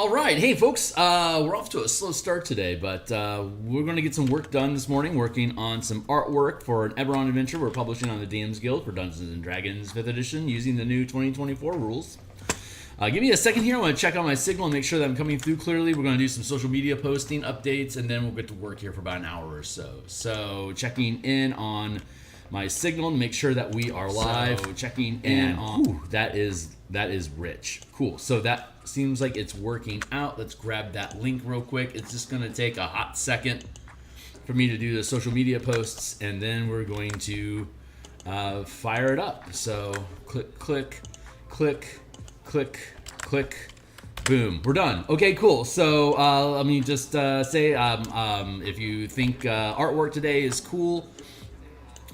All right, hey folks, we're off to a slow start today, but we're going to get some work done this morning, working on some artwork for an Eberron adventure we're publishing on the DMsGuild for Dungeons and Dragons 5th edition using the new 2024 rules. Give me a second here. I want to check out my signal and make sure that I'm coming through clearly. We're going to do some social media posting updates, and then we'll get to work here for about an hour or so. So checking in on my signal to make sure that we are live. So checking in on... Ooh, that is rich. Cool. So that seems like it's working out. Let's grab that link real quick. It's just going to take a hot second for me to do the social media posts, and then we're going to fire it up. So click, click, click, click, click, boom. We're done. Okay, cool. So let me just say, if you think artwork today is cool,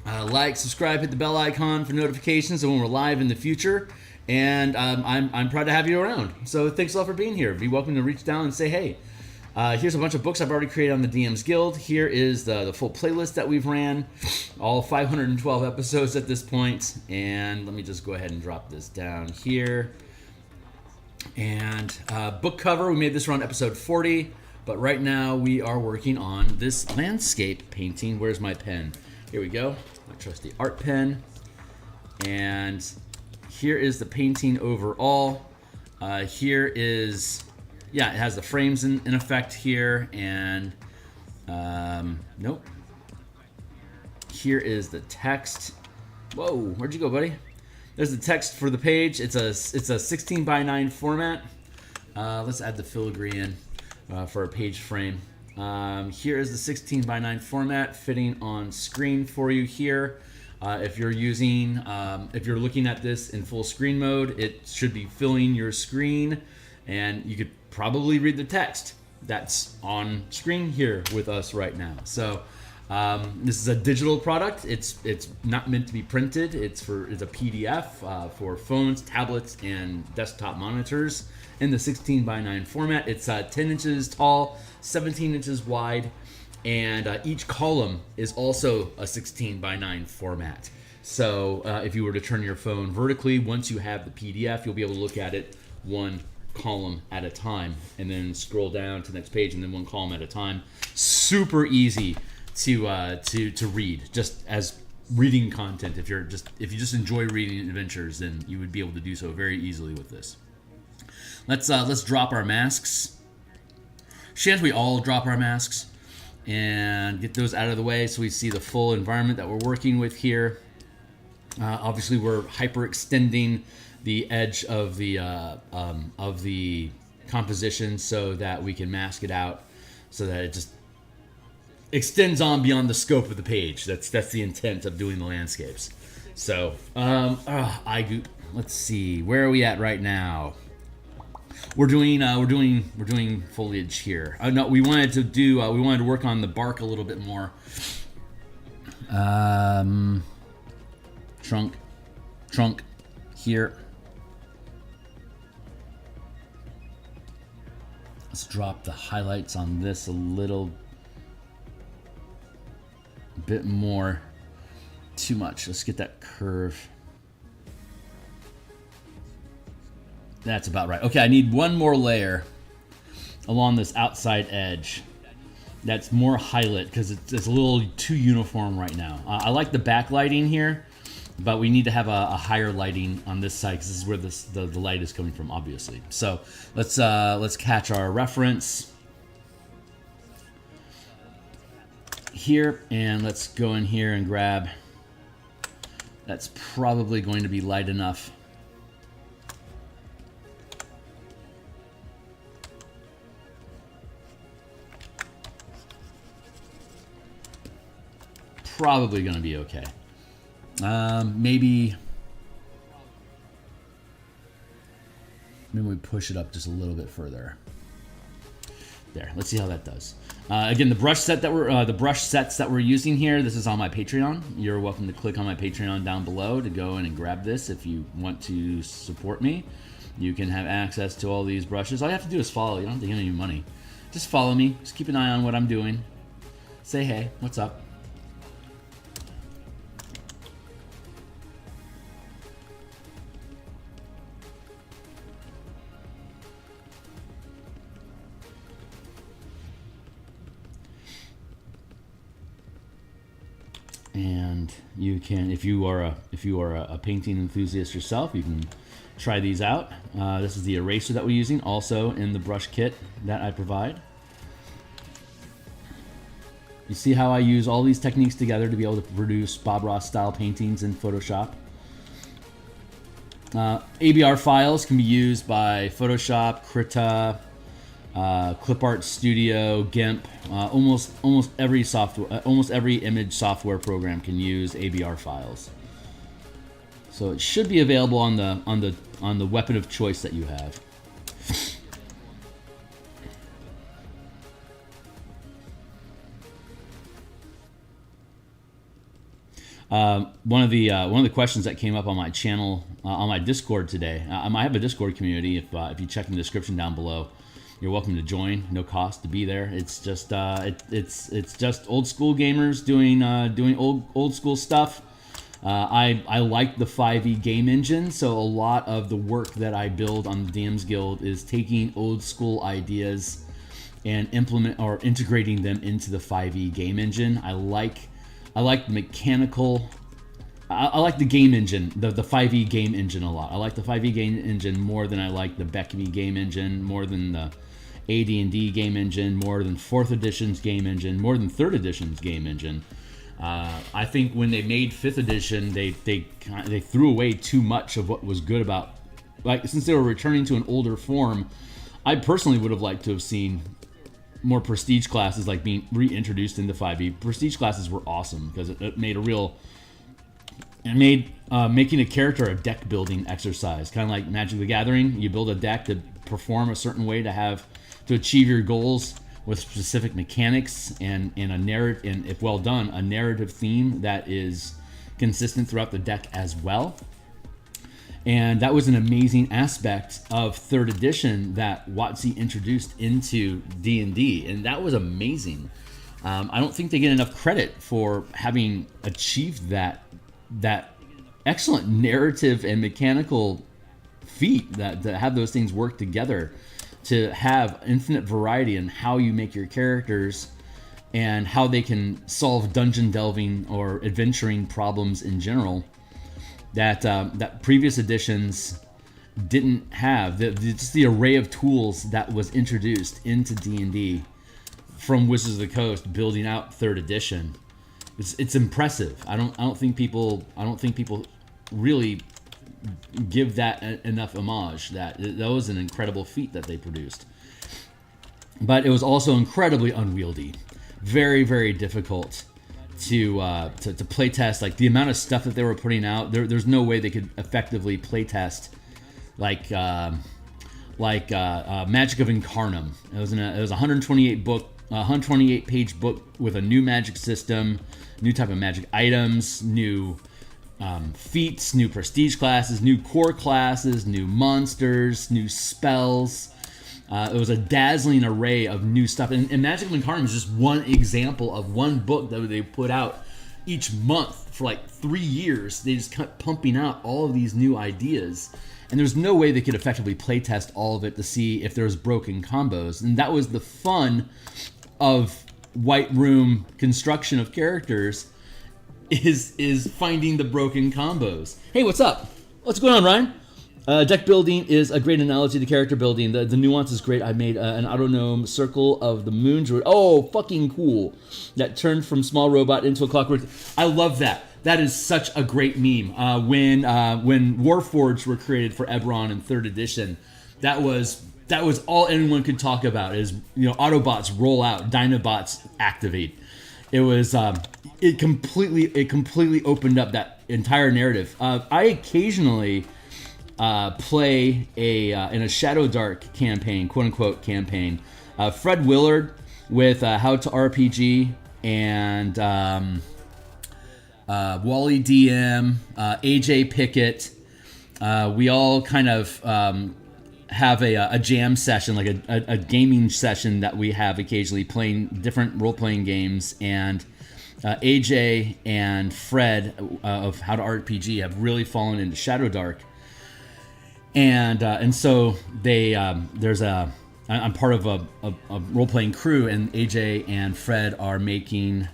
like, subscribe, hit the bell icon for notifications of when we're live in the future. And I'm proud to have you around. So thanks a lot for being here. Be welcome to reach down and say hey. Here's a bunch of books I've already created on the DMsGuild. Here is the full playlist that we've ran. All 512 episodes at this point. And let me just go ahead and drop this down here. And book cover, we made this around episode 40. But right now we are working on this landscape painting. Where's my pen? Here we go. My trusty art pen. And here is the painting overall. Here is, yeah, it has the frames in effect here, and nope. Here is the text. Whoa, where'd you go, buddy? There's the text for the page. It's a 16 by 9 format. Let's add the filigree in for a page frame. Here is the 16 by 9 format fitting on screen for you here. If you're looking at this in full screen mode, it should be filling your screen, and you could probably read the text that's on screen here with us right now. So this is a digital product. It's not meant to be printed. It's a PDF for phones, tablets, and desktop monitors in the 16 by 9 format. It's 10 inches tall, 17 inches wide. And each column is also a 16 by 9 format. So if you were to turn your phone vertically, once you have the PDF, you'll be able to look at it one column at a time, and then scroll down to the next page, and then one column at a time. Super easy to read, just as reading content. If you just enjoy reading adventures, then you would be able to do so very easily with this. Let's drop our masks. Shan't we all drop our masks? And get those out of the way so we see the full environment that we're working with here. Obviously, we're hyperextending the edge of the composition so that we can mask it out, so that it just extends on beyond the scope of the page. That's the intent of doing the landscapes. So, let's see, where are we at right now? We're doing foliage here. No, we wanted to work on the bark a little bit more. Trunk here. Let's drop the highlights on this a little bit more. Too much. Let's get that curve. That's about right. Okay, I need one more layer along this outside edge. That's more highlight because it's a little too uniform right now. I like the backlighting here, but we need to have a higher lighting on this side because this is where the light is coming from, obviously. So let's catch our reference here, and let's go in here and grab. That's probably going to be light enough. Probably going to be okay. Maybe we push it up just a little bit further. There. Let's see how that does. Again, the brush sets that we're using here. This is on my Patreon. You're welcome to click on my Patreon down below to go in and grab this if you want to support me. You can have access to all these brushes. All you have to do is follow. You don't have to give any money. Just follow me. Just keep an eye on what I'm doing. Say hey. What's up? And you can, if you are a painting enthusiast yourself, you can try these out. This is the eraser that we're using, also in the brush kit that I provide. You see how I use all these techniques together to be able to produce Bob Ross style paintings in Photoshop. ABR files can be used by Photoshop, Krita, Clipart Studio, GIMP. Almost every software, almost every image software program can use ABR files. So it should be available on the weapon of choice that you have. One of the questions that came up on my channel, on my Discord today. I have a Discord community. If you check in the description down below, you're welcome to join. No cost to be there. It's just it's just old school gamers doing old school stuff. I like the 5e game engine, so a lot of the work that I build on the DMsGuild is taking old school ideas and integrating them into the 5e game engine. I like mechanical. I like the game engine, the 5e game engine a lot. I like the 5e game engine more than I like the Beckby game engine, more than the AD&D game engine, more than 4th edition's game engine, more than 3rd edition's game engine. I think when they made 5th edition, they threw away too much of what was good about, like, since they were returning to an older form. I personally would have liked to have seen more prestige classes like being reintroduced into 5e. Prestige classes were awesome because it made making a character a deck building exercise, kind of like Magic the Gathering. You build a deck to perform a certain way to achieve your goals with specific mechanics and a narrative, and if well done, a narrative theme that is consistent throughout the deck as well. And that was an amazing aspect of 3rd edition that WotC introduced into D&D, and that was amazing. I don't think they get enough credit for having achieved that excellent narrative and mechanical feat, that to have those things work together, to have infinite variety in how you make your characters and how they can solve dungeon delving or adventuring problems in general. That previous editions didn't have. Just the array of tools that was introduced into D&D from Wizards of the Coast, building out 3rd edition. It's impressive. I don't think people really give that enough homage. That was an incredible feat that they produced. But it was also incredibly unwieldy, very, very difficult to play test. Like, the amount of stuff that they were putting out, there's no way they could effectively play test like Magic of Incarnum. It was a 128 page book with a new magic system, new type of magic items, new feats, new prestige classes, new core classes, new monsters, new spells. It was a dazzling array of new stuff. And Magic of Incarnum is just one example of one book that they put out each month for like 3 years. They just kept pumping out all of these new ideas. And there's no way they could effectively playtest all of it to see if there's broken combos. And that was the fun of White Room construction of characters, is finding the broken combos. Hey, what's up? What's going on, Ryan? Deck building is a great analogy to character building. The nuance is great. I made an autognome Circle of the Moon Druid. Oh, fucking cool. That turned from small robot into a clockwork. I love that. That is such a great meme. When Warforged were created for Eberron in 3rd edition, that was all anyone could talk about, is, Autobots roll out, Dinobots activate. It was it completely opened up that entire narrative. I occasionally play in a Shadow Dark campaign, quote unquote campaign. Fred Willard with How to RPG and Wally DM, AJ Pickett. We all kind of have a jam session, like a gaming session that we have occasionally, playing different role-playing games. And AJ and Fred of How to RPG have really fallen into Shadow Dark. And so I'm part of a role-playing crew, and AJ and Fred are making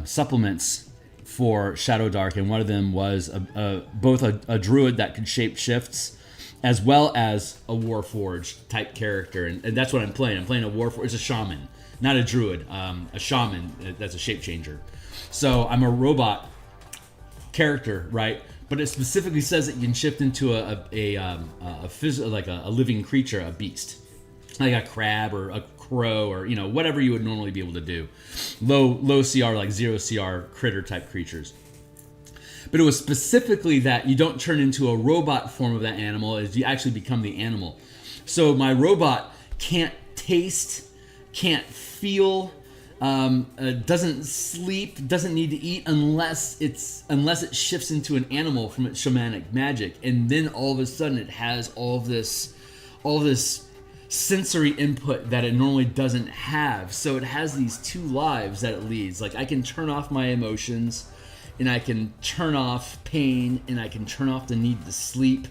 supplements for Shadow Dark, and one of them was both a druid that could shape shifts, as well as a Warforged type character, and that's what I'm playing. I'm playing a Warforged. It's a shaman, not a druid. A shaman that's a shape changer. So I'm a robot character, right? But it specifically says that you can shift into a living creature, a beast, like a crab or a crow or whatever you would normally be able to do. Low CR, like 0 CR critter type creatures. But it was specifically that you don't turn into a robot form of that animal, as you actually become the animal. So my robot can't taste, can't feel, doesn't sleep, doesn't need to eat unless it shifts into an animal from its shamanic magic, and then all of a sudden it has all this sensory input that it normally doesn't have. So it has these two lives that it leads. Like, I can turn off my emotions, and I can turn off pain, and I can turn off the need to sleep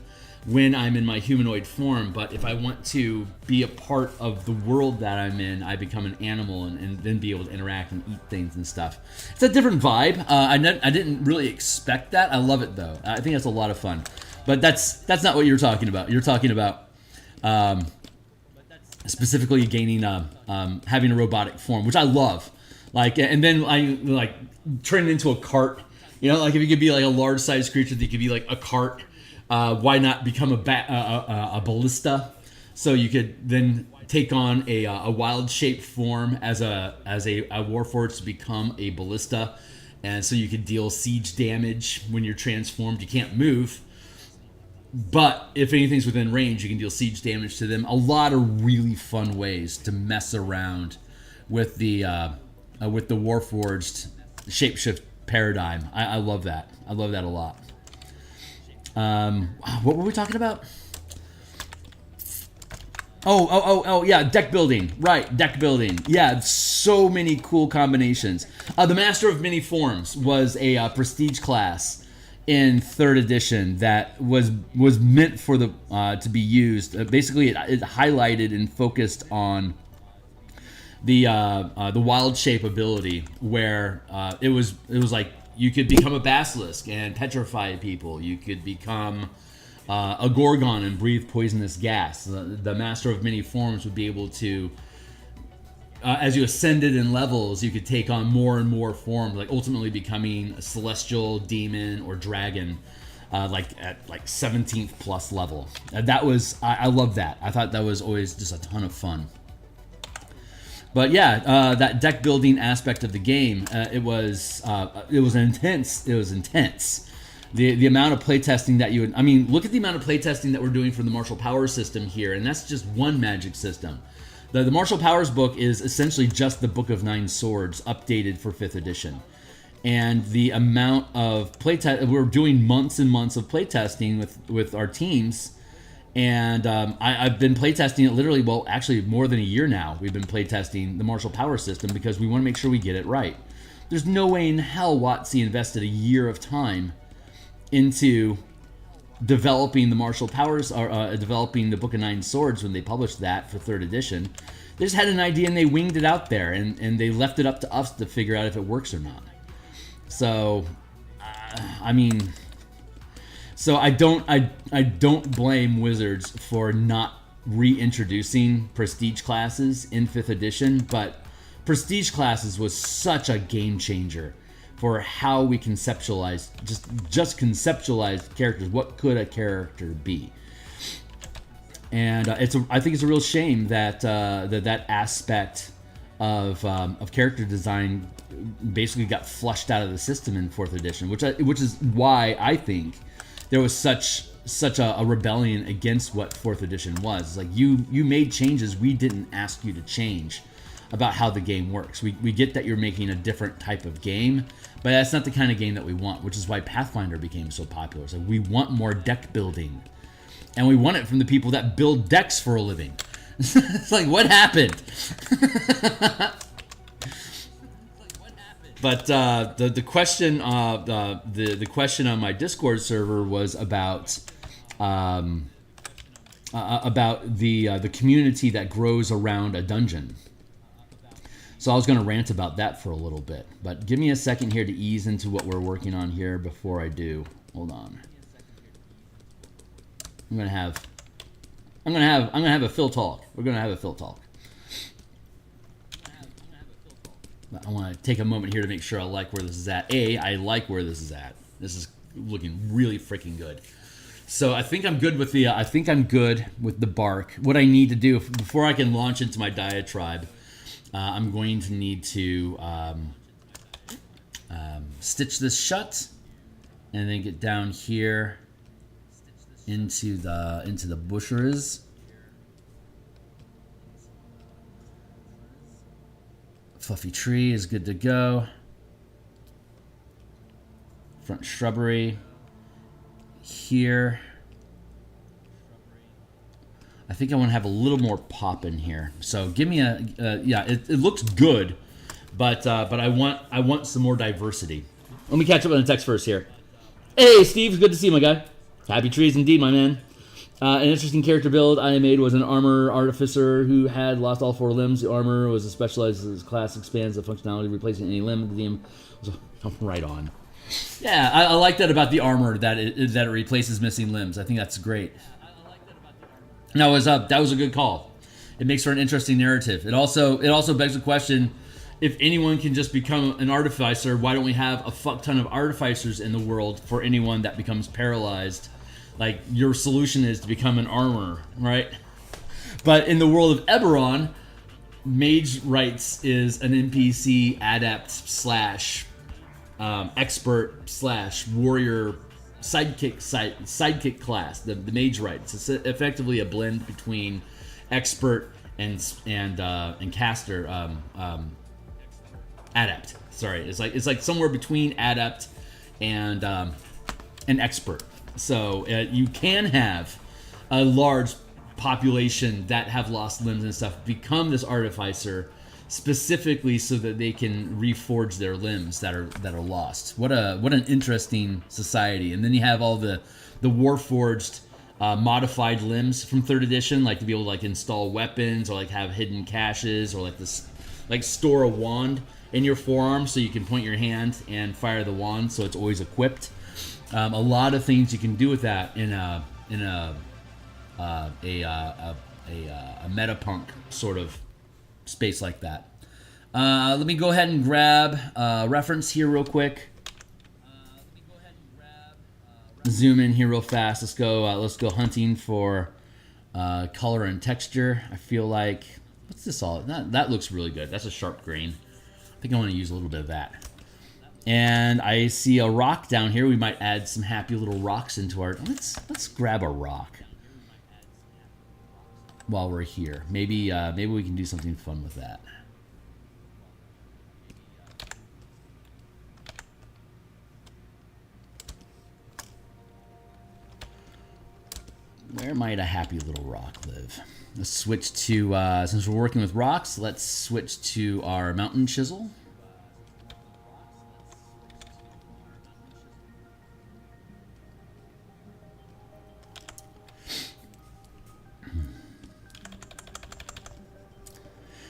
when I'm in my humanoid form. But if I want to be a part of the world that I'm in, I become an animal and then be able to interact and eat things and stuff. It's a different vibe. I didn't really expect that. I love it though. I think that's a lot of fun. But that's not what you're talking about. You're talking about specifically gaining having a robotic form, which I love. Like, and then I turn it into a cart. Like if you could be like a large sized creature, you could be like a cart. Why not become a ballista? So you could then take on a wild shape form as a warforged to become a ballista, and so you could deal siege damage when you're transformed. You can't move, but if anything's within range, you can deal siege damage to them. A lot of really fun ways to mess around with the warforged shapeshift paradigm. I love that. I love that a lot. What were we talking about? Oh, yeah, deck building. Right, deck building. Yeah, so many cool combinations. The Master of Many Forms was a prestige class in 3rd edition that was meant for the to be used. Basically, it highlighted and focused on the wild shape ability, where it was like you could become a basilisk and petrify people. You could become a gorgon and breathe poisonous gas. The Master of Many Forms would be able to, as you ascended in levels, you could take on more and more forms, like ultimately becoming a celestial, demon, or dragon, like at 17th plus level. That was I love that. I thought that was always just a ton of fun. But yeah, that deck building aspect of the game, it was intense. It was intense. The amount of playtesting that look at the amount of playtesting that we're doing for the martial powers system here, and that's just one magic system. The martial powers book is essentially just the Book of Nine Swords updated for 5th edition. And the amount of playtest, we're doing months and months of playtesting with our teams. And I've been playtesting it literally, well, actually more than a year now. We've been playtesting the martial power system because we want to make sure we get it right. There's no way in hell WotC invested a year of time into developing the martial powers, or developing the Book of Nine Swords when they published that for 3rd edition. They just had an idea and they winged it out there, and they left it up to us to figure out if it works or not. So, So I don't blame Wizards for not reintroducing prestige classes in 5th edition, but prestige classes was such a game changer for how we conceptualize, just conceptualized characters. What could a character be? And I think it's a real shame that that aspect of character design basically got flushed out of the system in 4th edition, which is why I think there was such a rebellion against what 4th edition was. It's like you made changes we didn't ask you to change about how the game works. We get that you're making a different type of game, but that's not the kind of game that we want, which is why Pathfinder became so popular. So we want more deck building, and we want it from the people that build decks for a living. It's like, what happened? But the question the question on my Discord server was about the community that grows around a dungeon. So I was going to rant about that for a little bit, but give me a second here to ease into what we're working on here before I do. Hold on. I'm gonna have a Phil talk. We're gonna have a Phil talk. But I want to take a moment here to make sure I like where this is at. I like where this is at. This is looking really freaking good. So I think I'm good with the. I think I'm good with the bark. What I need to do before I can launch into my diatribe, I'm going to need to stitch this shut, and then get down here into the bushes. Fluffy tree is good to go. Front shrubbery here. I think I want to have a little more pop in here. So give me a yeah. It looks good, but I want some more diversity. Let me catch up on the text first here. Hey, Steve, good to see you, my guy. Happy trees indeed, my man. An interesting character build I made was an armor artificer who had lost all 4 limbs. The armor was a specialized class, expands the functionality, replacing any limb. The DM was right on. Yeah, I like that about the armor, that it replaces missing limbs. I think that's great. That was a good call. It makes for an interesting narrative. It also begs the question: if anyone can just become an artificer, why don't we have a fuck ton of artificers in the world for anyone that becomes paralyzed? Like, your solution is to become an armorer, right? But in the world of Eberron, Mage Rights is an NPC adept slash expert slash warrior sidekick class. The Mage Rights. It's effectively a blend between expert and caster adept. Sorry, it's like somewhere between adept and expert. So you can have a large population that have lost limbs and stuff become this artificer specifically so that they can reforge their limbs that are lost. What an interesting society. And then you have all the warforged modified limbs from 3rd edition, like to be able to like install weapons or like have hidden caches or like this, like store a wand in your forearm so you can point your hand and fire the wand so it's always equipped. A lot of things you can do with that in a metapunk sort of space like that. Let me go ahead and grab a reference here real quick. Zoom in here real fast. Let's go hunting for color and texture. I feel like, what's this all? That looks really good. That's a sharp grain. I think I want to use a little bit of that. And I see a rock down here. We might add some happy little rocks into our... Let's grab a rock while we're here. Maybe we can do something fun with that. Where might a happy little rock live? Let's switch to... since we're working with rocks, let's switch to our mountain chisel.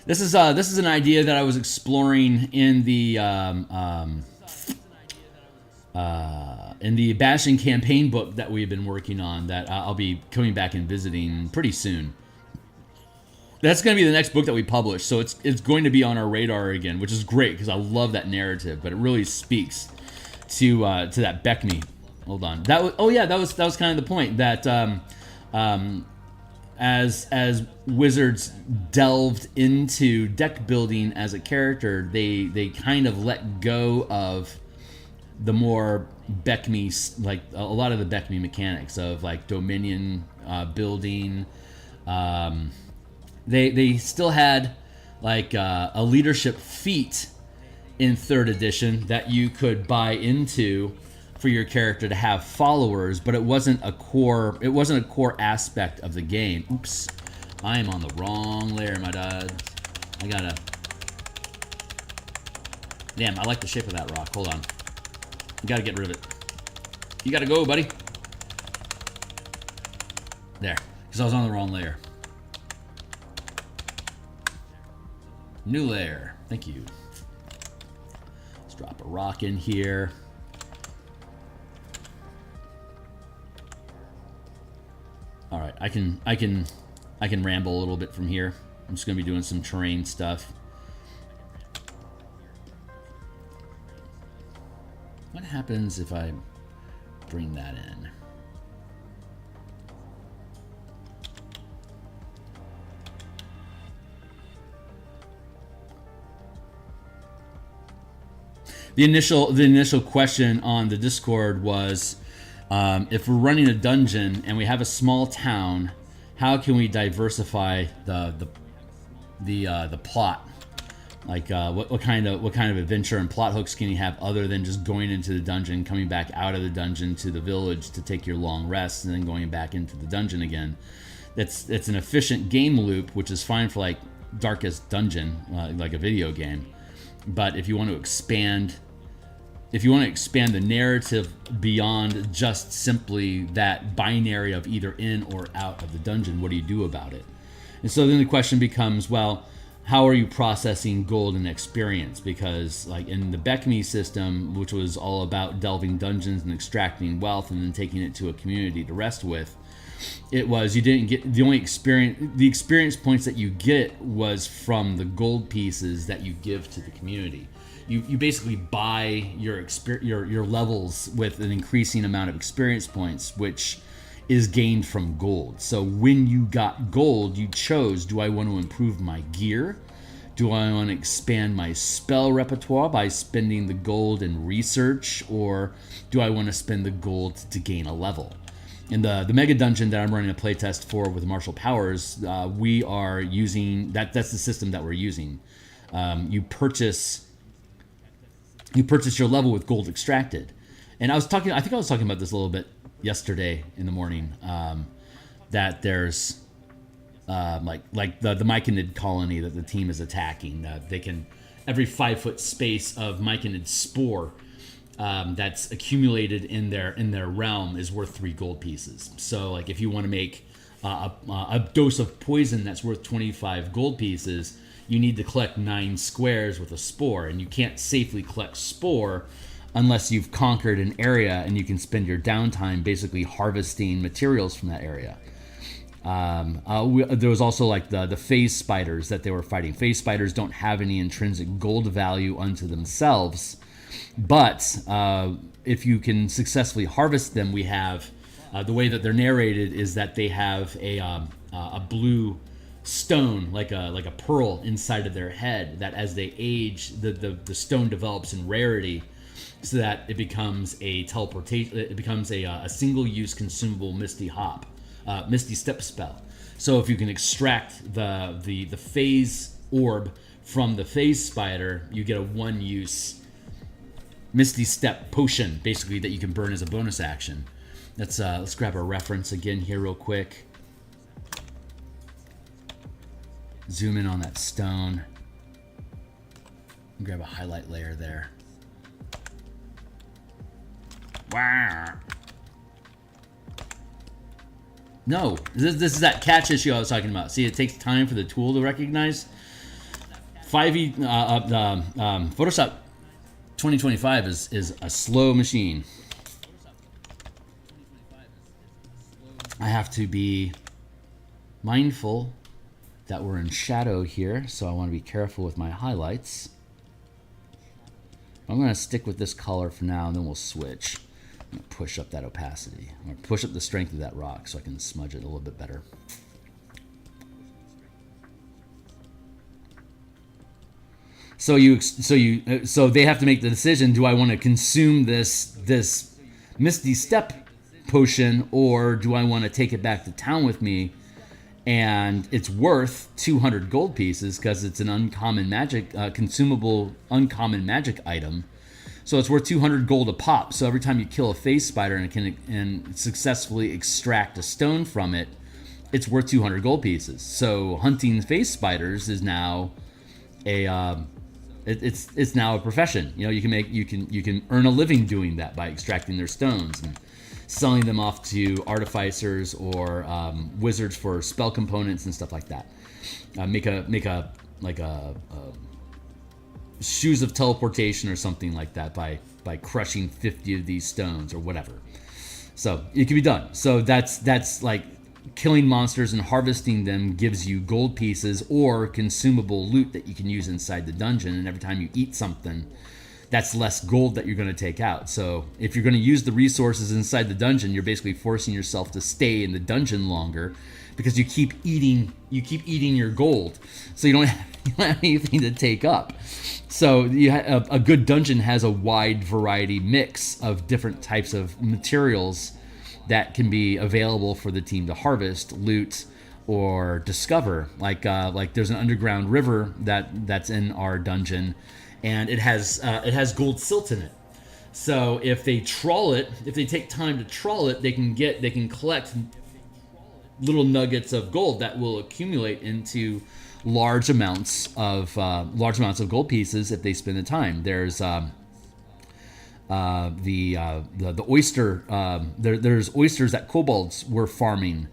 This is an idea that I was exploring in the Bashing campaign book that we've been working on, that I'll be coming back and visiting pretty soon. That's going to be the next book that we publish, so it's going to be on our radar again, which is great because I love that narrative, but it really speaks to that Beckme. Hold on, that was kind of the point that as wizards delved into deck building as a character, they kind of let go of the more Beckme, like a lot of the Beckme mechanics of like dominion building. They still had like a leadership feat in 3rd edition that you could buy into for your character to have followers, but it wasn't a core aspect of the game. Oops, I am on the wrong layer, my dad. Damn, I like the shape of that rock. Hold on, you gotta get rid of it. You gotta go, buddy. There, because I was on the wrong layer. New layer. Thank you. Let's drop a rock in here. All right, I can ramble a little bit from here. I'm just gonna be doing some terrain stuff. What happens if I bring that in? The initial question on the Discord was, if we're running a dungeon and we have a small town, how can we diversify the plot? Like what kind of adventure and plot hooks can you have other than just going into the dungeon, coming back out of the dungeon to the village to take your long rest, and then going back into the dungeon again? It's an efficient game loop, which is fine for like Darkest Dungeon, like a video game. But if you want to expand the narrative beyond just simply that binary of either in or out of the dungeon, what do you do about it? And so then the question becomes, well, how are you processing gold and experience? Because like in the Beckme system, which was all about delving dungeons and extracting wealth and then taking it to a community to rest with, it was, you didn't get the experience points that you get was from the gold pieces that you give to the community. You basically buy your levels with an increasing amount of experience points, which is gained from gold. So when you got gold, you chose, do I want to improve my gear? Do I want to expand my spell repertoire by spending the gold in research? Or do I want to spend the gold to gain a level? In the mega dungeon that I'm running a playtest for with martial powers, we are using that's the system that we're using. You purchase your level with gold extracted. And I think I was talking about this a little bit yesterday in the morning, that there's like the Myconid colony that the team is attacking. They can, every 5 foot space of Myconid spore that's accumulated in their realm is worth 3 gold pieces. So like if you want to make a dose of poison that's worth 25 gold pieces, you need to collect 9 squares with a spore, and you can't safely collect spore unless you've conquered an area and you can spend your downtime basically harvesting materials from that area. There was also like the phase spiders that they were fighting. Phase spiders don't have any intrinsic gold value unto themselves, but if you can successfully harvest them, we have the way that they're narrated is that they have a blue stone, like a pearl inside of their head, that as they age, the stone develops in rarity, so that it becomes a teleportation. It becomes a single-use consumable misty step spell. So if you can extract the phase orb from the phase spider, you get a 1-use misty step potion, basically, that you can burn as a bonus action. Let's grab a reference again here real quick. Zoom in on that stone. Grab a highlight layer there. Wow. No, this is that catch issue I was talking about. See, it takes time for the tool to recognize. 5e Photoshop 2025 is a slow machine. I have to be mindful that we're in shadow here, so I want to be careful with my highlights. I'm going to stick with this color for now, and then we'll switch. I'm going to push up that opacity. I'm going to push up the strength of that rock so I can smudge it a little bit better. So they have to make the decision: do I want to consume this Misty Step potion, or do I want to take it back to town with me? And it's worth 200 gold pieces because it's an uncommon magic, consumable uncommon magic item. So it's worth 200 gold a pop. So every time you kill a phase spider and successfully extract a stone from it, it's worth 200 gold pieces. So hunting phase spiders is now it's now a profession. You know, you can earn a living doing that by extracting their stones and selling them off to artificers or wizards for spell components and stuff like that. Make a shoes of teleportation or something like that by crushing 50 of these stones or whatever. So it can be done. So that's like killing monsters and harvesting them gives you gold pieces or consumable loot that you can use inside the dungeon. And every time you eat something, that's less gold that you're going to take out. So if you're going to use the resources inside the dungeon, you're basically forcing yourself to stay in the dungeon longer because you keep eating your gold. So you don't have anything to take up. So a good dungeon has a wide variety mix of different types of materials that can be available for the team to harvest, loot, or discover. Like there's an underground river that's in our dungeon, and it has gold silt in it. So if they trawl it, if they take time to trawl it, they can collect little nuggets of gold that will accumulate into large amounts of gold pieces if they spend the time. There's the oyster. There's oysters that kobolds were farming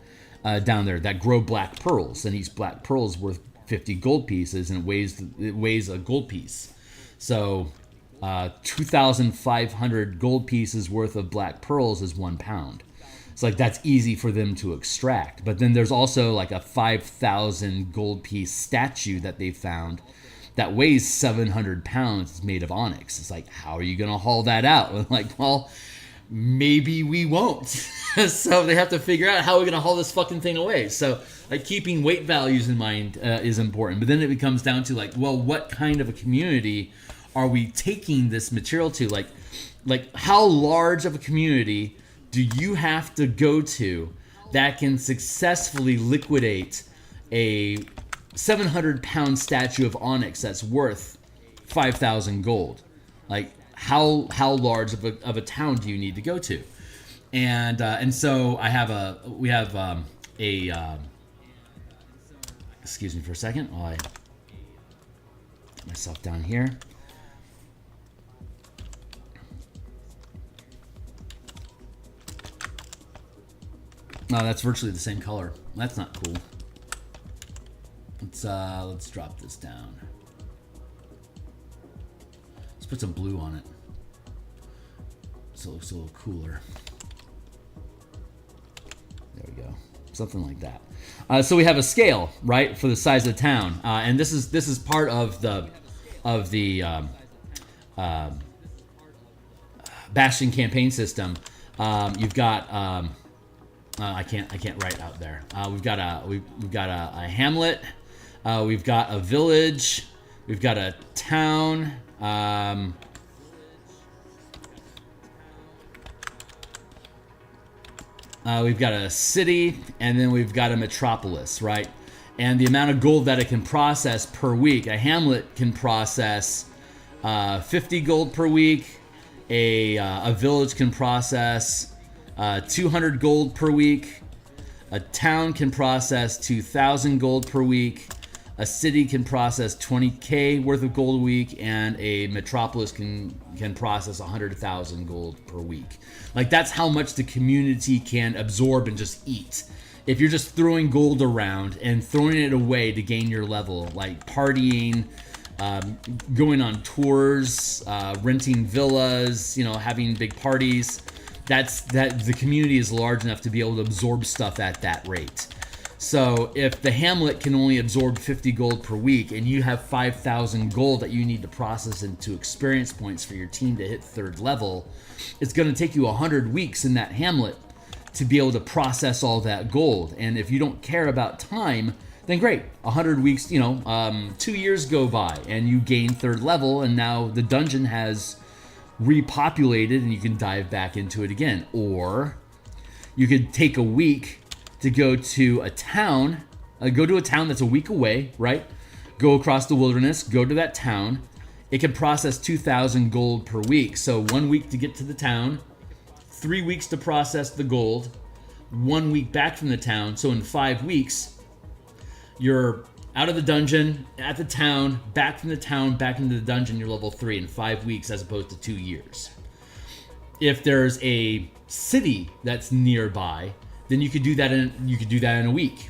down there that grow black pearls, and each black pearl is worth 50 gold pieces, and it weighs a gold piece. So 2,500 gold pieces worth of black pearls is 1 pound. It's like that's easy for them to extract. But then there's also like a 5,000 gold piece statue that they found that weighs 700 pounds. It's made of onyx. It's like, how are you going to haul that out? I'm like, well, maybe we won't. So they have to figure out how we're going to haul this fucking thing away. So like keeping weight values in mind is important. But then it comes down to like, well, what kind of a community are we taking this material to? Like how large of a community do you have to go to that can successfully liquidate a 700-pound statue of onyx that's worth 5,000 gold? Like how large of a town do you need to go to? And so we have a excuse me for a second while I get myself down here. No, that's virtually the same color. That's not cool. Let's drop this down. Let's put some blue on it so it looks a little cooler. There we go. Something like that. So we have a scale, right, for the size of the town, and this is part of the Bastion campaign system. You've got I can't write out there. We've got a hamlet. We've got a village. We've got a town. We've got a city, and then we've got a metropolis, right? And the amount of gold that it can process per week. A hamlet can process 50 gold per week. A village can process 200 gold per week. A town can process 2,000 gold per week. A city can process 20k worth of gold a week, and a metropolis can process 100,000 gold per week. Like that's how much the community can absorb and just eat. If you're just throwing gold around and throwing it away to gain your level, like partying, going on tours, renting villas, having big parties, that the community is large enough to be able to absorb stuff at that rate. So if the hamlet can only absorb 50 gold per week, and you have 5,000 gold that you need to process into experience points for your team to hit 3rd level, it's going to take you 100 weeks in that hamlet to be able to process all that gold. And if you don't care about time, then great. 100 weeks, 2 years go by and you gain 3rd level, and now the dungeon has repopulated and you can dive back into it again. Or you could take a week to go to a town, that's a week away, right? Go across the wilderness, go to that town. It can process 2,000 gold per week. So 1 week to get to the town, 3 weeks to process the gold, 1 week back from the town. So in 5 weeks, you're out of the dungeon, at the town, back from the town, back into the dungeon, you're level 3 in 5 weeks as opposed to 2 years. If there's a city that's nearby, then you could do that in a week.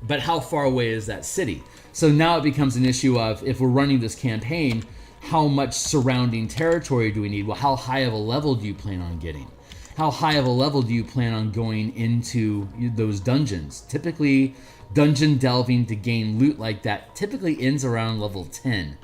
But how far away is that city? So now it becomes an issue of, if we're running this campaign, how much surrounding territory do we need? Well, how high of a level do you plan on getting? How high of a level do you plan on going into those dungeons? Typically, dungeon delving to gain loot like that typically ends around level 10.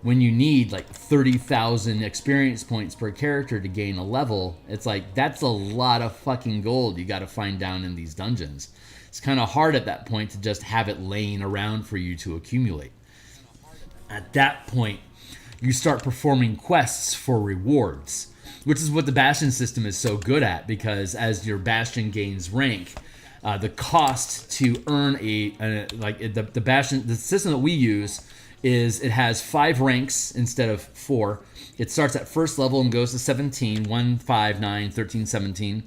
When you need like 30,000 experience points per character to gain a level, it's like, that's a lot of fucking gold you got to find down in these dungeons. It's kind of hard at that point to just have it laying around for you to accumulate. At that point, you start performing quests for rewards, which is what the Bastion system is so good at, because as your Bastion gains rank, the cost to earn the Bastion, the system that we use is it has 5 ranks instead of 4. It starts at first level and goes to 17, 1, 5, 9, 13, 17.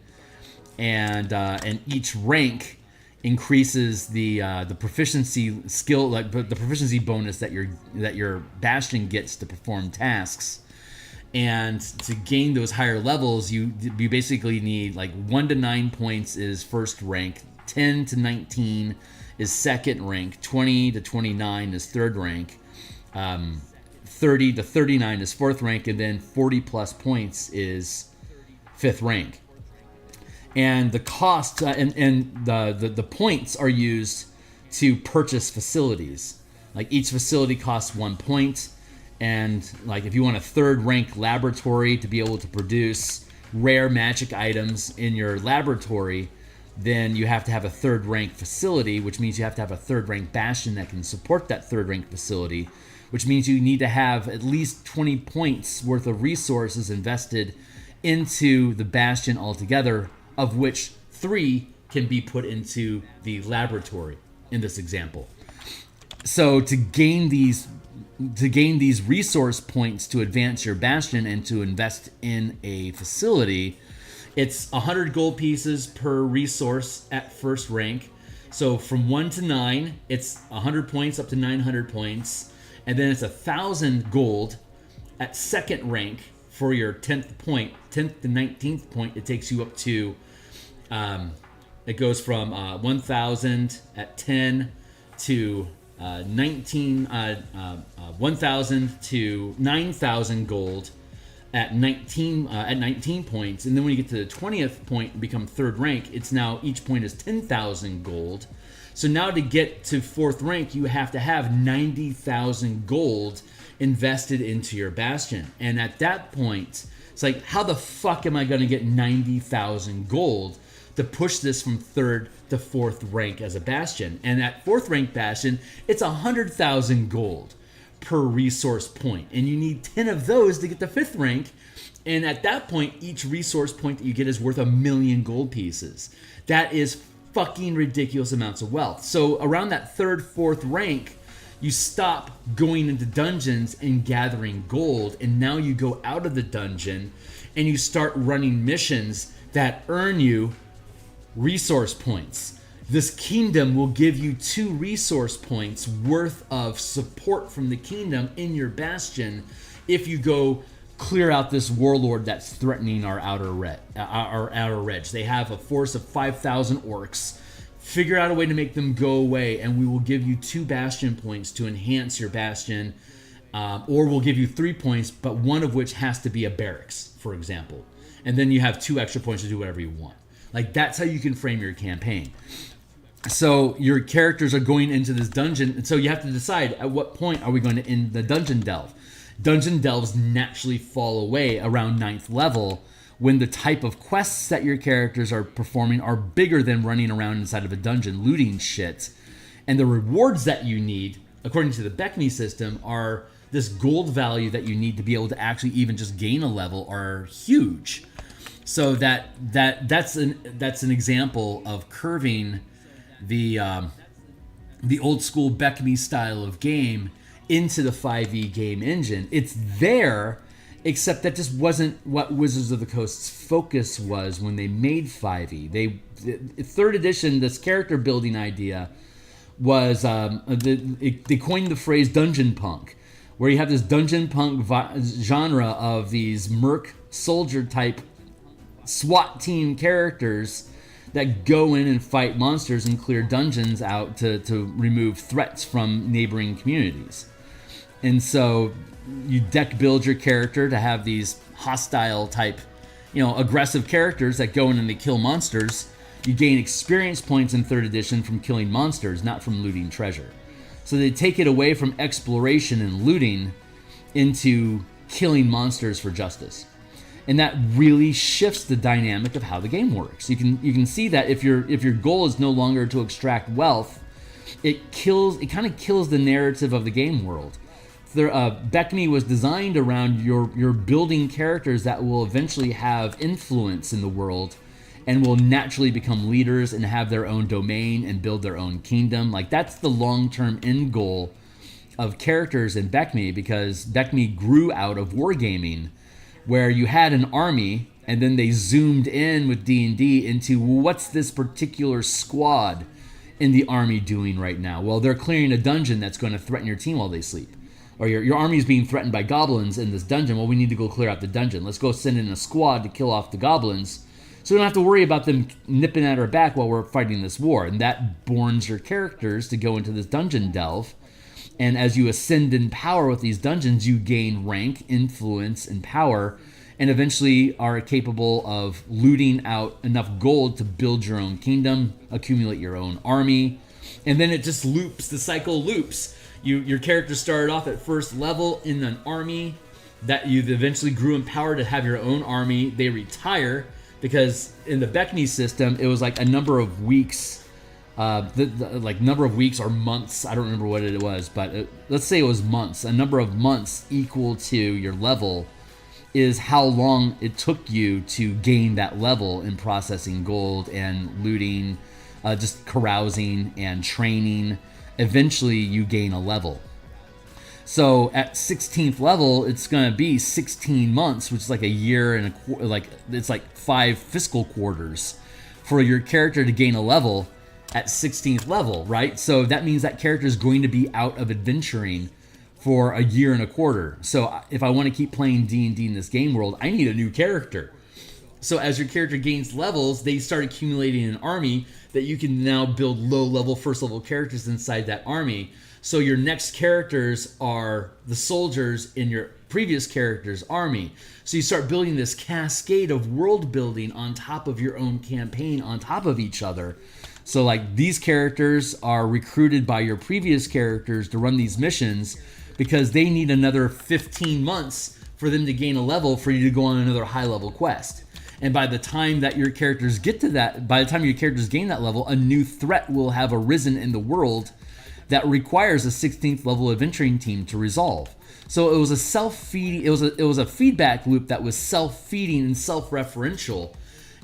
And each rank increases the proficiency skill, like the proficiency bonus that your Bastion gets to perform tasks. And to gain those higher levels, you basically need like 1 to 9 points is first rank, 10 to 19 is second rank, 20 to 29 is third rank, 30 to 39 is fourth rank, and then 40 plus points is fifth rank. And the cost and the points are used to purchase facilities. Like each facility costs 1 point. And like if you want a third rank laboratory to be able to produce rare magic items in your laboratory, then you have to have a third rank facility, which means you have to have a third rank Bastion that can support that third rank facility, which means you need to have at least 20 points worth of resources invested into the Bastion altogether, of which 3 can be put into the laboratory in this example. So to gain these resource points to advance your Bastion and to invest in a facility, it's 100 gold pieces per resource at first rank. So from 1 to 9, it's 100 points up to 900 points. And then it's 1,000 gold at second rank for your 10th point. 10th to 19th point, it takes you up to, it goes from 1,000 at 10 to 1,000 to 9,000 gold at 19 points, and then when you get to the 20th point and become third rank, it's now each point is 10,000 gold. So now to get to fourth rank, you have to have 90,000 gold invested into your Bastion. And at that point, it's like, how the fuck am I going to get 90,000 gold to push this from third to fourth rank as a Bastion? And at fourth rank Bastion, it's 100,000 gold per resource point, and you need 10 of those to get to fifth rank. And at that point, each resource point that you get is worth 1,000,000 gold pieces. That is fucking ridiculous amounts of wealth. So around that third, fourth rank, you stop going into dungeons and gathering gold, and now you go out of the dungeon and you start running missions that earn you resource points. This kingdom will give you 2 resource points worth of support from the kingdom in your Bastion if you go clear out this warlord that's threatening our outer edge. They have a force of 5,000 orcs. Figure out a way to make them go away, and we will give you 2 Bastion points to enhance your Bastion, or we'll give you 3 points, but one of which has to be a barracks, for example. And then you have 2 extra points to do whatever you want. Like, that's how you can frame your campaign. So your characters are going into this dungeon, and so you have to decide at what point are we going to end the dungeon delve. Dungeon delves naturally fall away around 9th level when the type of quests that your characters are performing are bigger than running around inside of a dungeon looting shit. And the rewards that you need, according to the Beckme system, are this gold value that you need to be able to actually even just gain a level are huge. So that's an example of curving the old school Beckme style of game into the 5e game engine. It's there, except that just wasn't what Wizards of the Coast's focus was when they made 5e. The 3rd edition, this character building idea was they coined the phrase dungeon punk, where you have this dungeon punk genre of these merc soldier type SWAT team characters that go in and fight monsters and clear dungeons out to remove threats from neighboring communities. And so you deck build your character to have these hostile type, aggressive characters that go in and they kill monsters. You gain experience points in 3rd edition from killing monsters, not from looting treasure. So they take it away from exploration and looting into killing monsters for justice. And that really shifts the dynamic of how the game works. You can see that if your goal is no longer to extract wealth, it kind of kills the narrative of the game world. Beckme was designed around your building characters that will eventually have influence in the world and will naturally become leaders and have their own domain and build their own kingdom. Like, that's the long-term end goal of characters in Beckme, because Beckme grew out of wargaming, where you had an army and then they zoomed in with D&D into what's this particular squad in the army doing right now? Well, they're clearing a dungeon that's going to threaten your team while they sleep. Or your army is being threatened by goblins in this dungeon. Well, we need to go clear out the dungeon. Let's go send in a squad to kill off the goblins, so we don't have to worry about them nipping at our back while we're fighting this war. And that borns your characters to go into this dungeon delve. And as you ascend in power with these dungeons, you gain rank, influence, and power, and eventually are capable of looting out enough gold to build your own kingdom, accumulate your own army, and then it just loops. The cycle loops. Your character started off at 1st level in an army that you eventually grew in power to have your own army. They retire, because in the Beckme system, it was like a number of weeks, number of weeks or months. I don't remember what it was, but let's say it was months. A number of months equal to your level is how long it took you to gain that level in processing gold and looting, just carousing and training. Eventually, you gain a level. So at 16th level, it's going to be 16 months, which is like a year and it's like 5 fiscal quarters for your character to gain a level at 16th level, right? So that means that character is going to be out of adventuring for a year and a quarter. So if I want to keep playing D&D in this game world, I need a new character. So as your character gains levels, they start accumulating an army that you can now build low-level, first-level characters inside that army. So your next characters are the soldiers in your previous character's army. So you start building this cascade of world building on top of your own campaign, on top of each other. So like these characters are recruited by your previous characters to run these missions because they need another 15 months for them to gain a level for you to go on another high-level quest. And by the time that your characters get to that, by the time your characters gain that level, a new threat will have arisen in the world that requires a 16th level adventuring team to resolve. So it was a self-feeding, it was a feedback loop that was self-feeding and self-referential.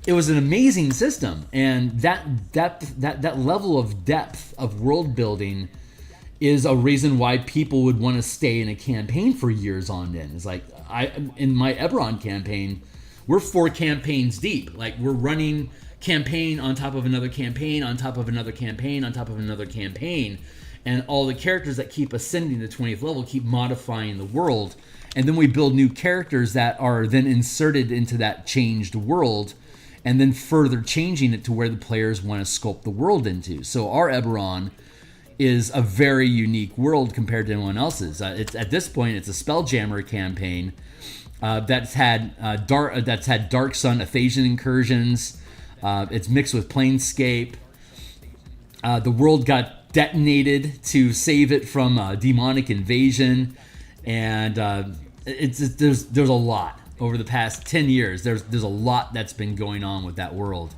It was an amazing system, and that level of depth of world building is a reason why people would want to stay in a campaign for years on end. It's like in my Eberron campaign, we're 4 campaigns deep. Like we're running campaign on top of another campaign on top of another campaign on top of another campaign. And all the characters that keep ascending to 20th level keep modifying the world. And then we build new characters that are then inserted into that changed world and then further changing it to where the players want to sculpt the world into. So our Eberron is a very unique world compared to anyone else's. It's at this point, it's a Spelljammer campaign that's had Dark Sun Athasian incursions. It's mixed with Planescape. The world got detonated to save it from demonic invasion, and there's a lot over the past 10 years. There's a lot that's been going on with that world,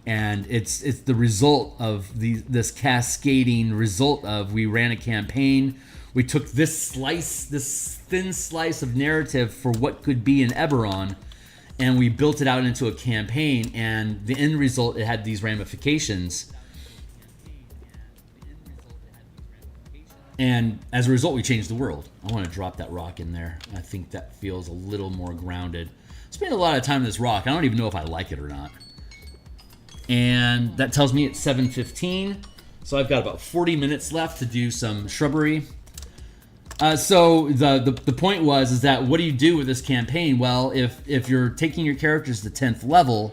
and it's the result of this cascading result of we ran a campaign. We took this thin slice of narrative for what could be an Eberron, and we built it out into a campaign, and the end result, it had these ramifications. And as a result, we changed the world. I want to drop that rock in there. I think that feels a little more grounded. I spent a lot of time in this rock. I don't even know if I like it or not. And that tells me it's 7:15. So I've got about 40 minutes left to do some shrubbery. So the point is that what do you do with this campaign? Well, if you're taking your characters to 10th level,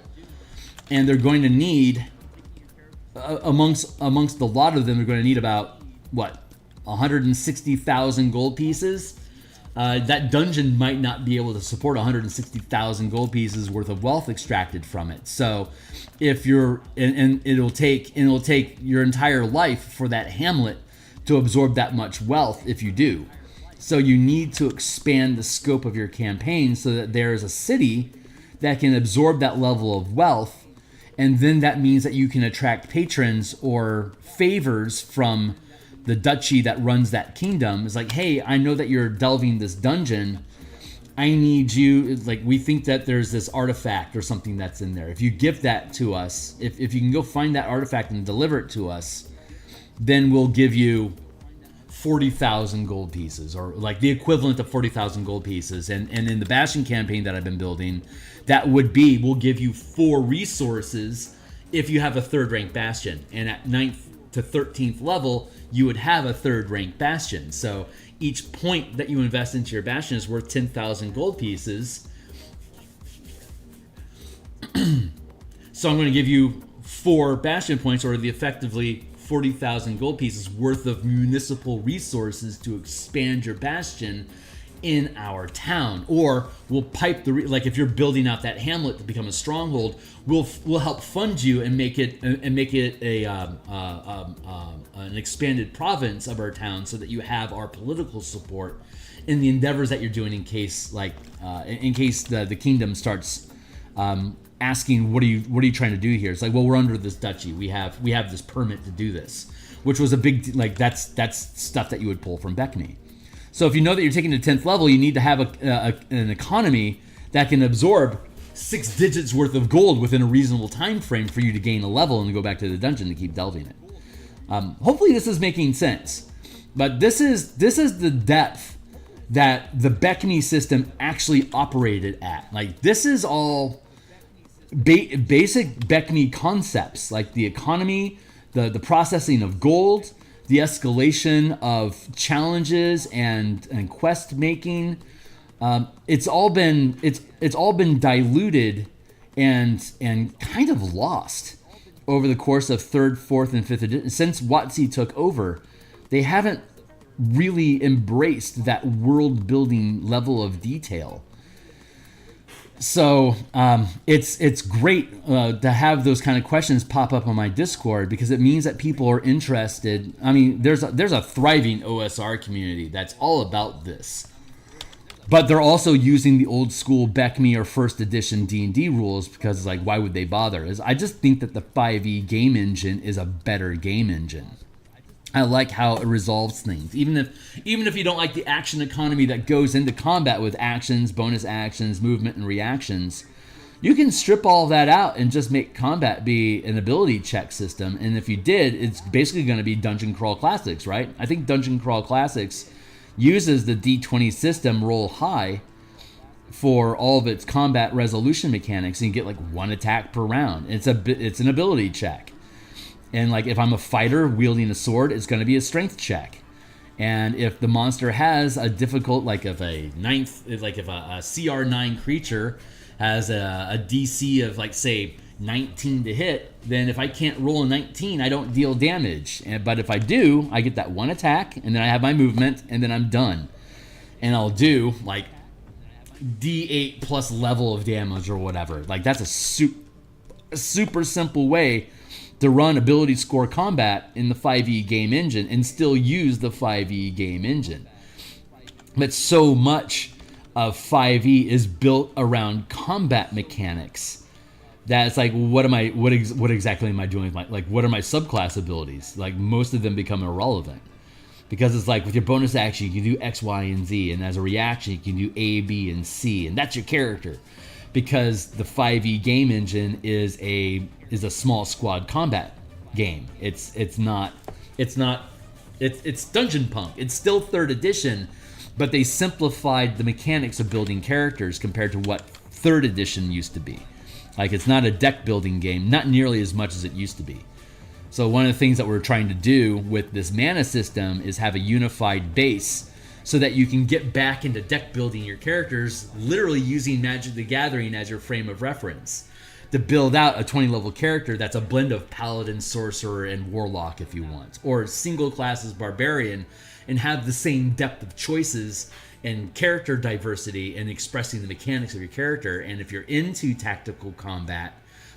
and they're going to need, amongst a lot of them, they're going to need about, what? 160,000 gold pieces, that dungeon might not be able to support 160,000 gold pieces worth of wealth extracted from it. So if you're, and it'll take your entire life for that hamlet to absorb that much wealth if you do. So you need to expand the scope of your campaign so that there is a city that can absorb that level of wealth, and then that means that you can attract patrons or favors from the duchy that runs that kingdom. It's like, hey, I know that you're delving this dungeon. I need you, like, we think that there's this artifact or something that's in there. If you give that to us, if you can go find that artifact and deliver it to us, then we'll give you 40,000 gold pieces, or like the equivalent of 40,000 gold pieces. And in the Bastion campaign that I've been building, that would be, we'll give you 4 resources if you have a 3rd rank Bastion. And at 9th to 13th level, you would have a 3rd rank Bastion. So each point that you invest into your Bastion is worth 10,000 gold pieces. So I'm going to give you 4 Bastion points, or the effectively 40,000 gold pieces worth of municipal resources to expand your Bastion in our town. Or we'll pipe the like if you're building out that hamlet to become a stronghold, we'll help fund you and make it a an expanded province of our town, so that you have our political support in the endeavors that you're doing in case the kingdom starts asking, what are you trying to do here? It's like, well, we're under this duchy. We have this permit to do this, which was a big, like, that's stuff that you would pull from Beckney. So if you know that you're taking to 10th level, you need to have an economy that can absorb 6 digits worth of gold within a reasonable time frame for you to gain a level and go back to the dungeon to keep delving it. Hopefully this is making sense, but this is the depth that the Beckney system actually operated at. Like, this is all basic Beckney concepts, like the economy, the processing of gold, the escalation of challenges and quest making. It's all been diluted and kind of lost over the course of 3rd, 4th, and 5th edition. Since WotC took over, they haven't really embraced that world building level of detail. So it's great to have those kind of questions pop up on my Discord, because it means that people are interested. I mean, there's a thriving OSR community that's all about this, but they're also using the old school Beckme or 1st edition D&D rules, because it's like, why would they bother? I just think that the 5e game engine is a better game engine. I like how it resolves things. Even if you don't like the action economy that goes into combat with actions, bonus actions, movement, and reactions, you can strip all that out and just make combat be an ability check system. And if you did, it's basically going to be Dungeon Crawl Classics, right? I think Dungeon Crawl Classics uses the D20 system roll high for all of its combat resolution mechanics, and you get like 1 attack per round. It's an ability check. And like, if I'm a fighter wielding a sword, it's going to be a strength check. And if the monster has a difficult, like if a CR9 creature has a DC of, like, say 19 to hit, then if I can't roll a 19, I don't deal damage. But if I do, I get that 1 attack, and then I have my movement, and then I'm done. And I'll do like D8 plus level of damage or whatever. Like, that's a super simple way to run ability score combat in the 5e game engine and still use the 5e game engine. But so much of 5e is built around combat mechanics that it's like, what exactly am I doing with what are my subclass abilities? Like, most of them become irrelevant, because it's like, with your bonus action you can do X, Y, and Z, and as a reaction you can do A, B, and C, and that's your character. Because the 5e game engine is a small squad combat game. It's Dungeon Punk. It's still 3rd edition, but they simplified the mechanics of building characters compared to what 3rd edition used to be. Like, it's not a deck building game, not nearly as much as it used to be. So one of the things that we're trying to do with this mana system is have a unified base, so that you can get back into deck building your characters, literally using Magic the Gathering as your frame of reference, to build out a 20 level character that's a blend of Paladin, Sorcerer, and Warlock if you want, or single classes Barbarian and have the same depth of choices and character diversity and expressing the mechanics of your character. And if you're into tactical combat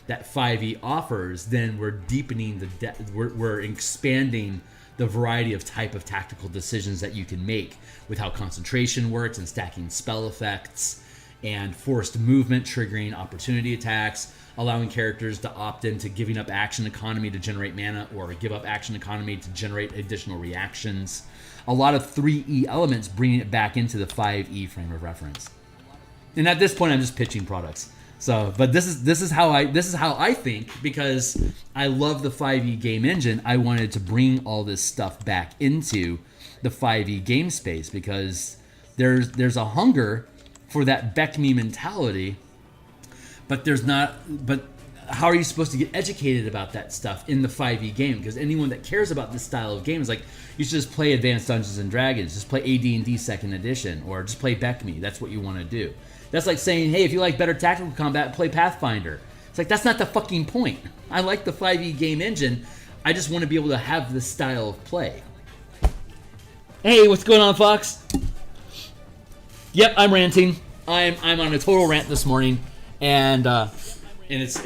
that 5e offers, then we're deepening the depth, we're expanding the variety of type of tactical decisions that you can make with how concentration works and stacking spell effects and forced movement triggering opportunity attacks, allowing characters to opt into giving up action economy to generate mana or give up action economy to generate additional reactions. A lot of 3E elements, bringing it back into the 5E frame of reference. And at this point, I'm just pitching products. So, but this is how I think, because I love the 5e game engine. I wanted to bring all this stuff back into the 5e game space because there's a hunger for that Beck Me mentality, but there's not. But how are you supposed to get educated about that stuff in the 5e game? Because anyone that cares about this style of game is like, you should just play Advanced Dungeons and Dragons, just play AD&D 2nd Edition, or just play Beck Me. That's what you want to do. That's like saying, hey, if you like better tactical combat, play Pathfinder. It's like, that's not the fucking point. I like the 5e game engine. I just want to be able to have this style of play. Hey, what's going on, Fox? Yep, I'm ranting. I'm on a total rant this morning, and it's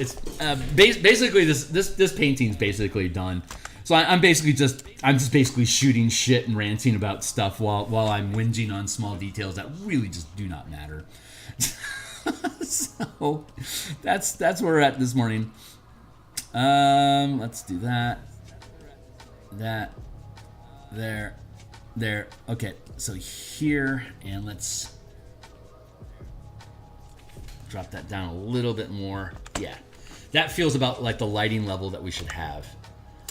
basically this painting's basically done. So I'm just basically shooting shit and ranting about stuff while I'm whinging on small details that really just do not matter. So that's where we're at this morning. Let's do that. There. Okay, so here, and let's drop that down a little bit more. Yeah, that feels about like the lighting level that we should have.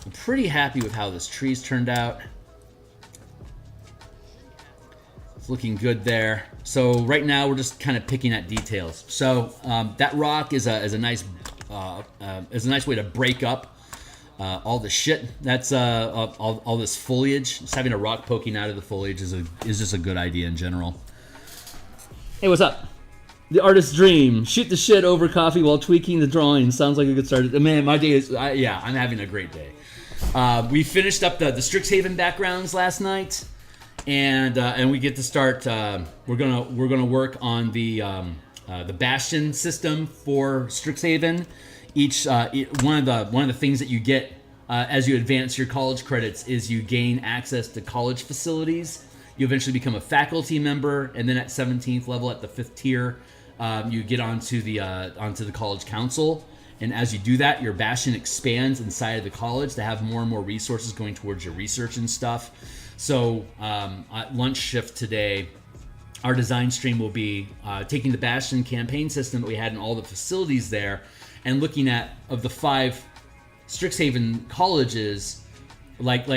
I'm pretty happy with how this tree's turned out. It's looking good there. So right now we're just kind of picking at details. So that rock is a nice way to break up all the shit. That's all this foliage. Just having a rock poking out of the foliage is just a good idea in general. Hey, what's up? The artist's dream. Shoot the shit over coffee while tweaking the drawing. Sounds like a good start. Man, my day is I'm having a great day. We finished up the Strixhaven backgrounds last night, and we get to start. We're gonna work on the Bastion system for Strixhaven. One of the things that you get as you advance your college credits is you gain access to college facilities. You eventually become a faculty member, and then at 17th level, at the 5th tier, you get onto the college council. And as you do that, your Bastion expands inside of the college to have more and more resources going towards your research and stuff. So at lunch shift today, our design stream will be taking the Bastion campaign system that we had in all the facilities there and looking at, of the 5 Strixhaven colleges, like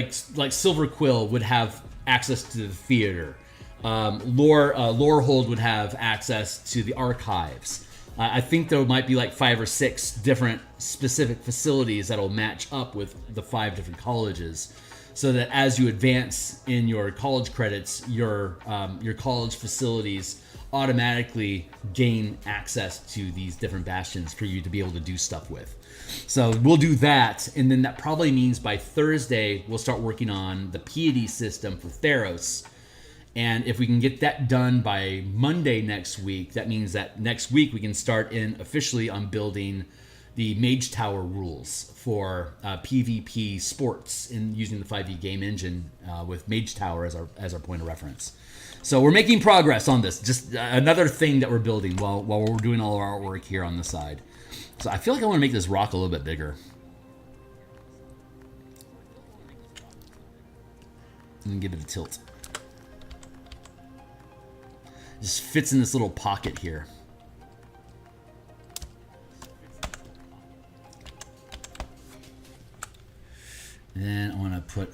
Silver Quill would have access to the theater. Lorehold would have access to the archives. I think there might be like 5 or 6 different specific facilities that'll match up with the 5 different colleges, so that as you advance in your college credits, your college facilities automatically gain access to these different bastions for you to be able to do stuff with. So we'll do that, and then that probably means by Thursday we'll start working on the piety system for Theros. And if we can get that done by Monday next week, that means that next week we can start in officially on building the Mage Tower rules for PvP sports in using the 5e game engine with Mage Tower as our point of reference. So we're making progress on this. Just another thing that we're building while we're doing all our artwork here on the side. So I feel like I want to make this rock a little bit bigger. And give it a tilt. Just fits in this little pocket here. And then I want to put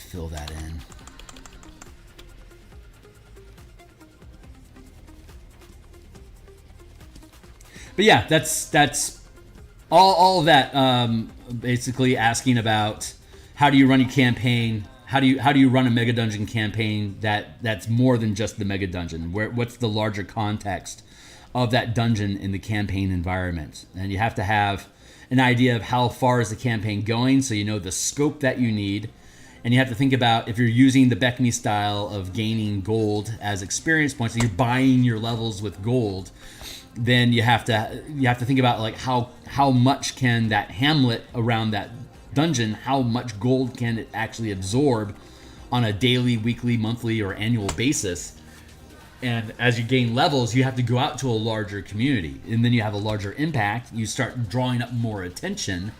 fill that in. But yeah, that's all of that. Basically asking about how do you run your campaign, how do you run a mega dungeon campaign that's more than just the mega dungeon? What's the larger context of that dungeon in the campaign environment? And you have to have an idea of how far is the campaign going, so you know the scope that you need. And you have to think about, if you're using the Beckme style of gaining gold as experience points, so you're buying your levels with gold, then you have to think about like how much can that hamlet around that dungeon, how much gold can it actually absorb on a daily, weekly, monthly, or annual basis. And as you gain levels, you have to go out to a larger community, and then you have a larger impact. You start drawing up more attention.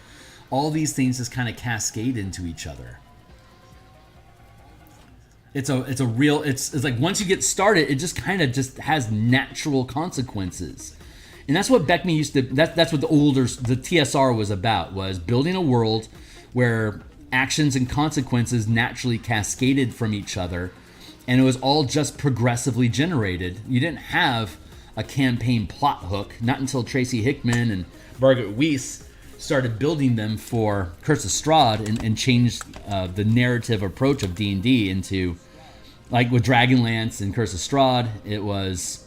All these things just kind of cascade into each other. It's like once you get started, it just kind of just has natural consequences. And that's what Beckme used to, that's what the TSR was about, was building a world where actions and consequences naturally cascaded from each other, and it was all just progressively generated. You didn't have a campaign plot hook, not until Tracy Hickman and Margaret Weiss started building them for Curse of Strahd and changed the narrative approach of D&D into, like with Dragonlance and Curse of Strahd, it was,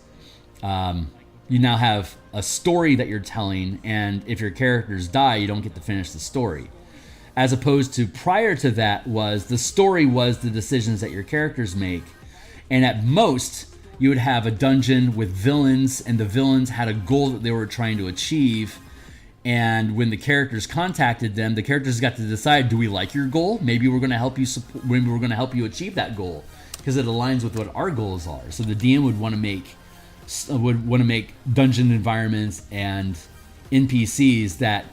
you now have a story that you're telling, and if your characters die, you don't get to finish the story. As opposed to prior to that was, the story was the decisions that your characters make, and at most, you would have a dungeon with villains, and the villains had a goal that they were trying to achieve. And when the characters contacted them, the characters got to decide, do we like your goal? Maybe we're going to help you maybe we're going to help you achieve that goal, because it aligns with what our goals are. So the DM would want to make dungeon environments and NPCs that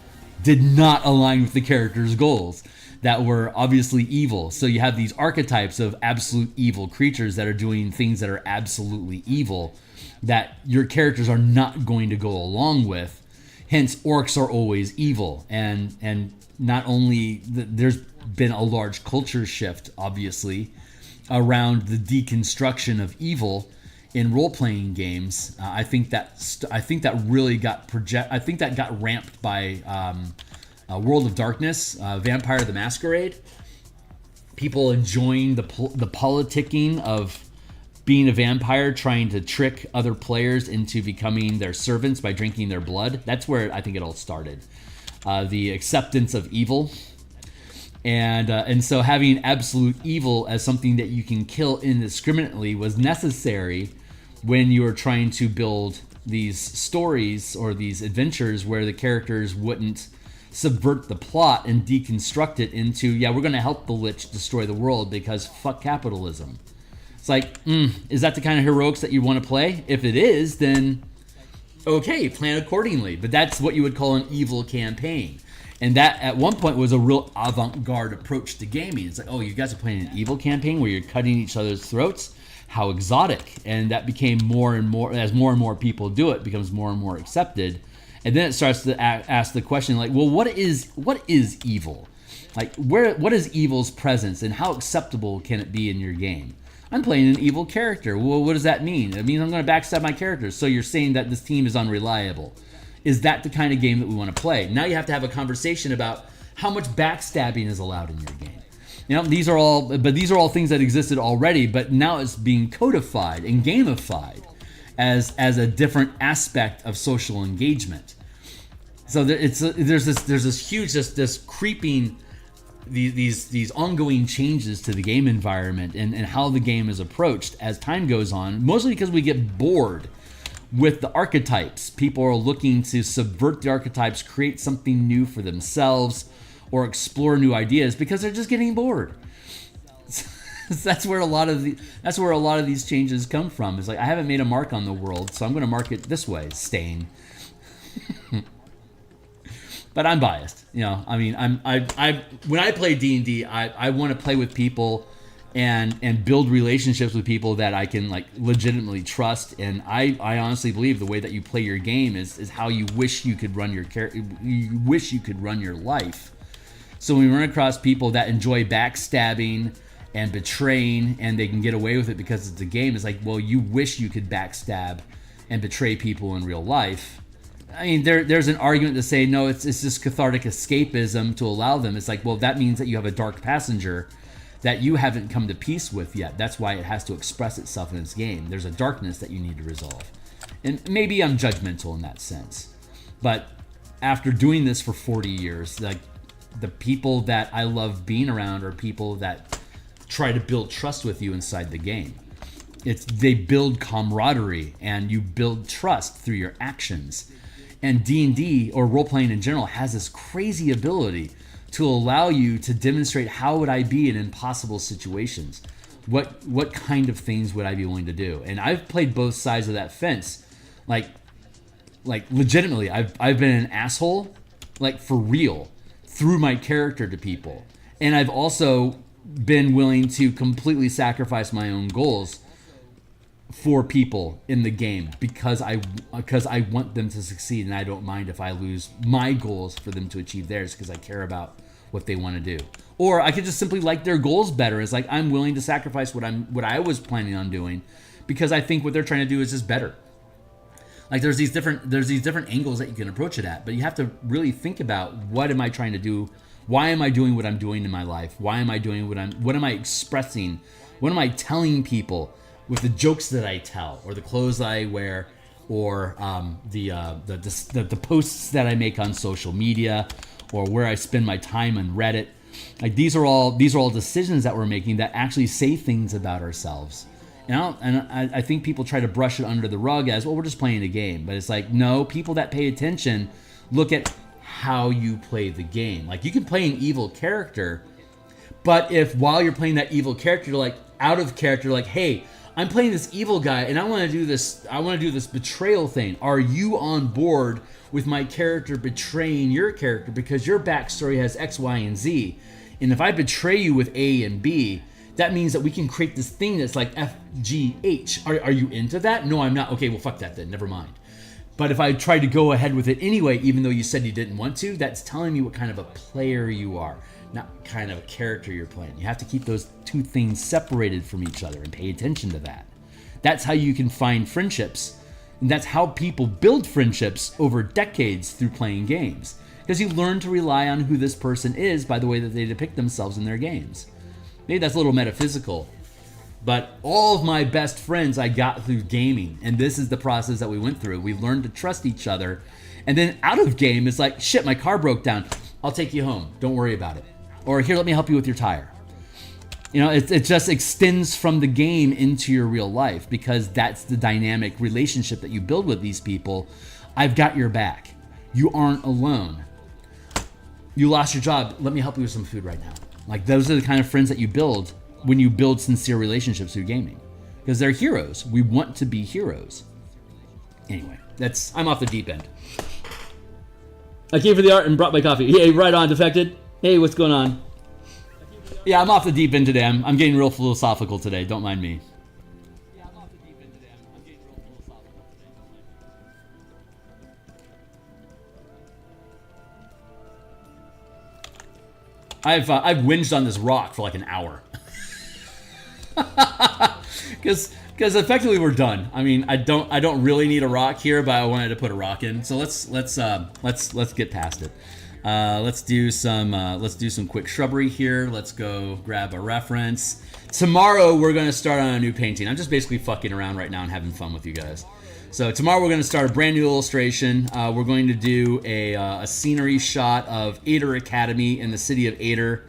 did not align with the characters' goals, that were obviously evil. So you have these archetypes of absolute evil creatures that are doing things that are absolutely evil, that your characters are not going to go along with. Hence, orcs are always evil, and not only there's been a large culture shift, obviously, around the deconstruction of evil in role-playing games. I think that really got I think that got ramped by World of Darkness, Vampire the Masquerade. People enjoying the politicking of being a vampire, trying to trick other players into becoming their servants by drinking their blood. That's where I think it all started. The acceptance of evil. And so having absolute evil as something that you can kill indiscriminately was necessary when you were trying to build these stories or these adventures where the characters wouldn't subvert the plot and deconstruct it into, yeah, we're going to help the Lich destroy the world because fuck capitalism. It's like, is that the kind of heroics that you want to play? If it is, then okay, plan accordingly. But that's what you would call an evil campaign. And that, at one point, was a real avant-garde approach to gaming. It's like, oh, you guys are playing an evil campaign where you're cutting each other's throats? How exotic. And that became more and more, as more and more people do it, becomes more and more accepted. And then it starts to ask the question, like, well, what is evil? Like, what is evil's presence, and how acceptable can it be in your game? I'm playing an evil character. Well, what does that mean? It means I'm going to backstab my characters. So you're saying that this team is unreliable. Is that the kind of game that we want to play? Now you have to have a conversation about how much backstabbing is allowed in your game. You know, these are all things that existed already, but now it's being codified and gamified as a different aspect of social engagement. So there's this huge this creeping these ongoing changes to the game environment and how the game is approached as time goes on, mostly because we get bored with the archetypes. People are looking to subvert the archetypes, create something new for themselves, or explore new ideas because they're just getting bored. That's where a lot of these changes come from. It's like, I haven't made a mark on the world, so I'm going to mark it this way, Stain. But I'm biased, you know. I mean, I when I play D&D, I want to play with people and build relationships with people that I can like legitimately trust. And I honestly believe the way that you play your game is how you wish you could run your life. So when we run across people that enjoy backstabbing and betraying, and they can get away with it because it's a game, it's like, well, you wish you could backstab and betray people in real life. I mean, there's an argument to say, no, it's just cathartic escapism to allow them. It's like, well, that means that you have a dark passenger that you haven't come to peace with yet. That's why it has to express itself in its game. There's a darkness that you need to resolve. And maybe I'm judgmental in that sense. But after doing this for 40 years, like, the people that I love being around are people that try to build trust with you inside the game. They build camaraderie, and you build trust through your actions. And D&D, or role-playing in general, has this crazy ability to allow you to demonstrate how would I be in impossible situations. What kind of things would I be willing to do? And I've played both sides of that fence. Like legitimately, I've been an asshole, like for real, through my character to people. And I've also been willing to completely sacrifice my own goals for people in the game because I want them to succeed, and I don't mind if I lose my goals for them to achieve theirs because I care about what they want to do. Or I could just simply like their goals better. It's like I'm willing to sacrifice what I was planning on doing because I think what they're trying to do is just better. Like there's these different angles that you can approach it at, but you have to really think about, what am I trying to do? Why am I doing what I'm doing in my life? Why am I doing what am I expressing? What am I telling people with the jokes that I tell, or the clothes that I wear, or the posts that I make on social media, or where I spend my time on Reddit? Like these are all decisions that we're making that actually say things about ourselves. And I think people try to brush it under the rug as, well, we're just playing a game. But it's like, no, people that pay attention look at how you play the game. Like you can play an evil character, but if while you're playing that evil character, you're like out of character, like, hey, I'm playing this evil guy and I want to do this betrayal thing. Are you on board with my character betraying your character because your backstory has X, Y, and Z? And if I betray you with A and B, that means that we can create this thing that's like F, G, H. Are you into that? No, I'm not. Okay, well, fuck that then. Never mind. But if I tried to go ahead with it anyway, even though you said you didn't want to, that's telling me what kind of a player you are, not kind of a character you're playing. You have to keep those two things separated from each other and pay attention to that. That's how you can find friendships. And that's how people build friendships over decades through playing games. Because you learn to rely on who this person is by the way that they depict themselves in their games. Maybe that's a little metaphysical, but all of my best friends I got through gaming, and this is the process that we went through. We learned to trust each other, and then out of game, it's like, shit, my car broke down. I'll take you home. Don't worry about it. Or here, let me help you with your tire. You know, it just extends from the game into your real life because that's the dynamic relationship that you build with these people. I've got your back. You aren't alone. You lost your job. Let me help you with some food right now. Like those are the kind of friends that you build when you build sincere relationships through gaming, because they're heroes. We want to be heroes. Anyway, I'm off the deep end. I came for the art and brought my coffee. Hey, right on, Defected. Hey, what's going on? Yeah, I'm off the deep end today. I'm getting real philosophical today. Don't mind me. I've whinged on this rock for like an hour. Because effectively we're done. I mean, I don't really need a rock here, but I wanted to put a rock in. So let's get past it. Let's do some quick shrubbery here. Let's go grab a reference. Tomorrow we're gonna start on a new painting. I'm just basically fucking around right now and having fun with you guys. So tomorrow we're going to start a brand new illustration. We're going to do a scenery shot of Ader Academy in the city of Ader.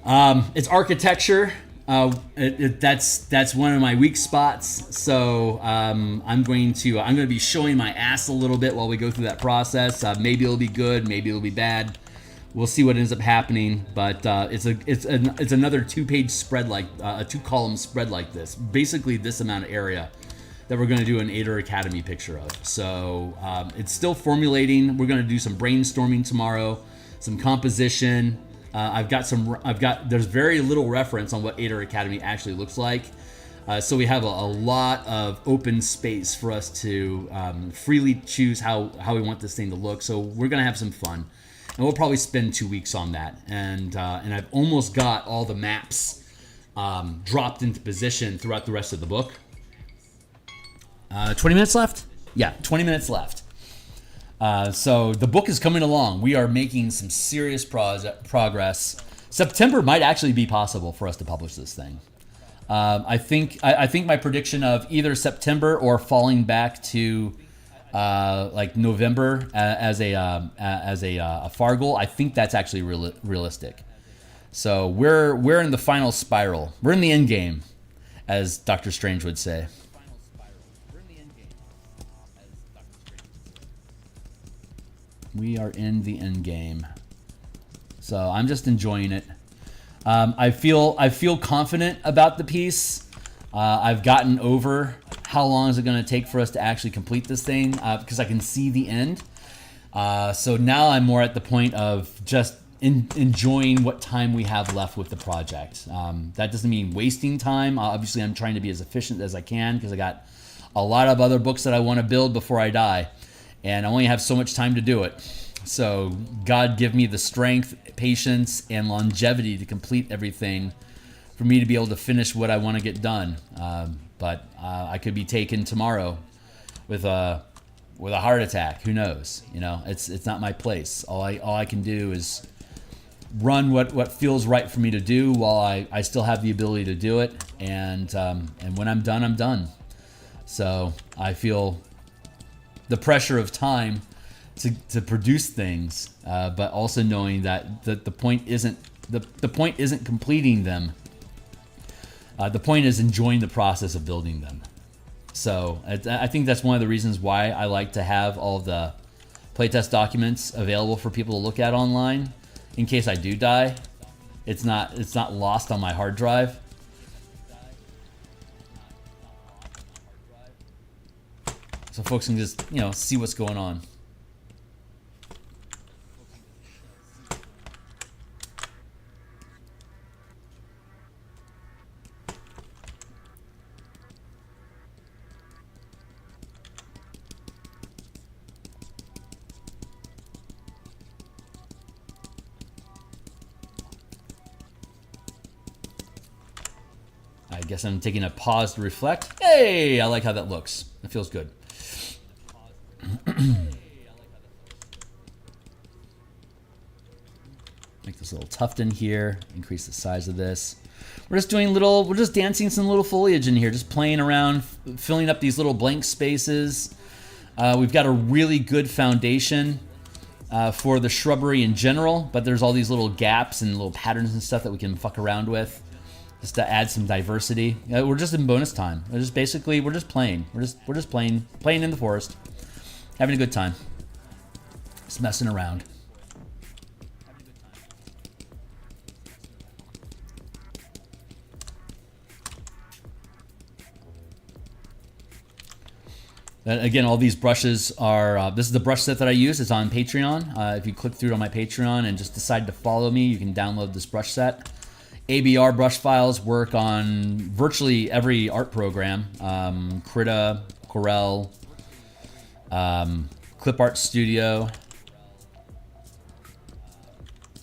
It's architecture. That's one of my weak spots. So I'm going to be showing my ass a little bit while we go through that process. Maybe it'll be good. Maybe it'll be bad. We'll see what ends up happening. But it's another 2-page spread, like a 2-column spread like this. Basically this amount of area that we're going to do an Ader Academy picture of. So it's still formulating. We're going to do some brainstorming tomorrow, some composition. There's very little reference on what Ader Academy actually looks like. So we have a lot of open space for us to freely choose how we want this thing to look. So we're going to have some fun. And we'll probably spend 2 weeks on that. And I've almost got all the maps dropped into position throughout the rest of the book. 20 minutes left? Yeah, 20 minutes left. So the book is coming along. We are making some serious progress. September might actually be possible for us to publish this thing. I think my prediction of either September or falling back to like November as a Fargul, I think that's actually realistic. So we're in the final spiral. We're in the end game, as Doctor Strange would say. We are in the end game. So I'm just enjoying it. I feel confident about the piece. I've gotten over how long is it going to take for us to actually complete this thing because I can see the end. So now I'm more at the point of just enjoying what time we have left with the project. That doesn't mean wasting time. Obviously, I'm trying to be as efficient as I can because I got a lot of other books that I want to build before I die. And I only have so much time to do it. So God give me the strength, patience, and longevity to complete everything for me to be able to finish what I want to get done. But I could be taken tomorrow with a heart attack. Who knows? You know, it's not my place. All I can do is run what feels right for me to do while I still have the ability to do it. And when I'm done, I'm done. So I feel the pressure of time to produce things, but also knowing that the point isn't completing them. The point is enjoying the process of building them. So I think that's one of the reasons why I like to have all of the playtest documents available for people to look at online, in case I do die. It's not lost on my hard drive. So folks can just, see what's going on. I guess I'm taking a pause to reflect. Hey, I like how that looks. It feels good. Make this little tuft in here, increase the size of this. We're just dancing some little foliage in here, just playing around, filling up these little blank spaces. We've got a really good foundation for the shrubbery in general, but there's all these little gaps and little patterns and stuff that we can fuck around with, just to add some diversity. We're just in bonus time. We're just playing. We're just playing in the forest, having a good time, just messing around. Again, all these brushes are, this is the brush set that I use. It's on Patreon. If you click through on my Patreon and just decide to follow me, you can download this brush set. ABR brush files work on virtually every art program. Krita, Corel, Clip Art Studio.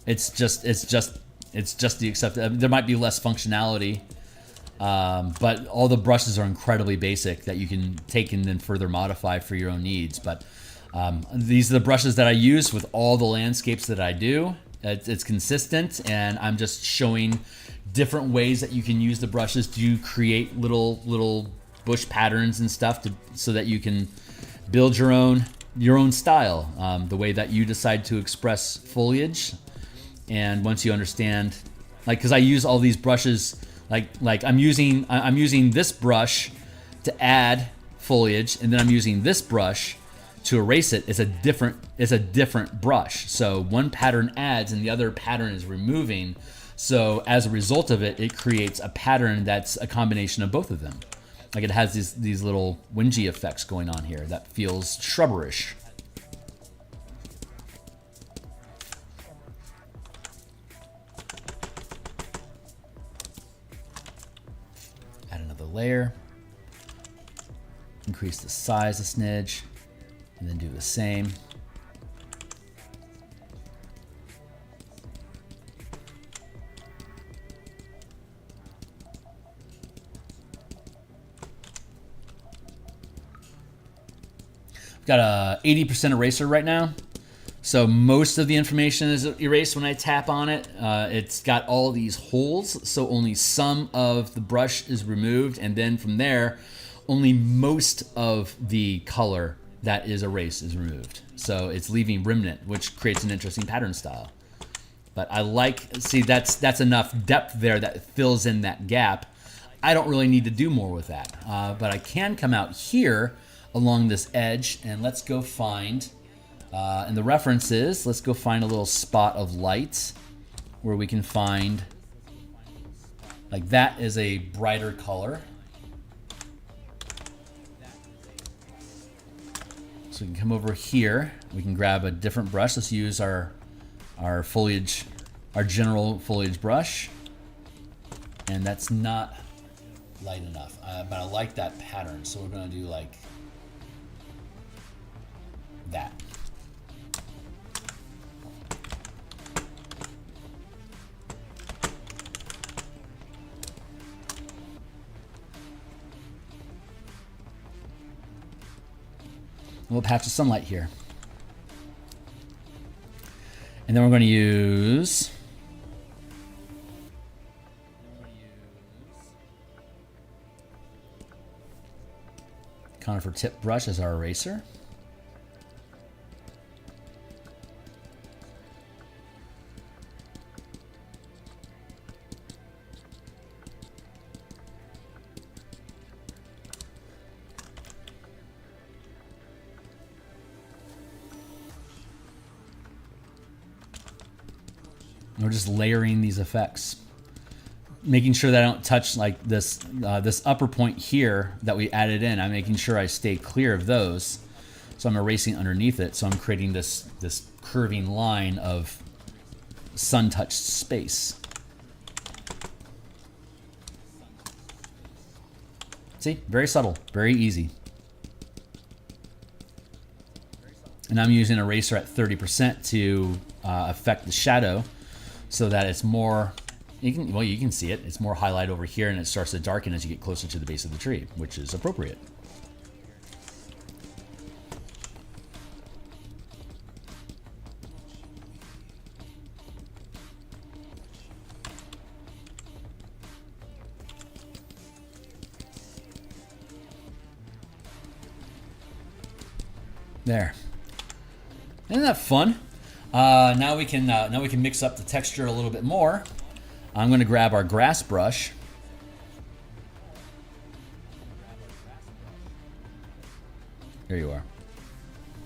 It's just the accepted. There might be less functionality. But all the brushes are incredibly basic that you can take and then further modify for your own needs. But these are the brushes that I use with all the landscapes that I do. It's consistent, and I'm just showing different ways that you can use the brushes to create little bush patterns and stuff so that you can build your own style, the way that you decide to express foliage. And once you understand, because I use all these brushes. Like I'm using this brush to add foliage, and then I'm using this brush to erase it. It's a different brush. So one pattern adds and the other pattern is removing. So as a result of it, it creates a pattern that's a combination of both of them. Like it has these little whingy effects going on here that feels shrubberish. Layer, increase the size a smidge, and then do the same. We've got a 80% eraser right now, So most of the information is erased when I tap on it. It's got all these holes, so only some of the brush is removed, and then from there, only most of the color that is erased is removed. So it's leaving remnant, which creates an interesting pattern style. But I like, see, that's enough depth there that fills in that gap. I don't really need to do more with that. But I can come out here along this edge, and let's go find, in the references, let's go find a little spot of light where we can find, like that is a brighter color. So we can come over here, we can grab a different brush. Let's use our foliage, our general foliage brush. And that's not light enough, but I like that pattern. So we're gonna do like that. A little patch of sunlight here. And then we're going to use conifer tip brush as our eraser. We're just layering these effects, making sure that I don't touch like this this upper point here that we added in. I'm making sure I stay clear of those. So I'm erasing underneath it. So I'm creating this curving line of sun-touched space. See, very subtle, very easy. And I'm using eraser at 30% to affect the shadow, so that it's more, you can see it, it's more highlight over here, and it starts to darken as you get closer to the base of the tree, which is appropriate. There. Isn't that fun? Now we can mix up the texture a little bit more. I'm going to grab our grass brush. There you are.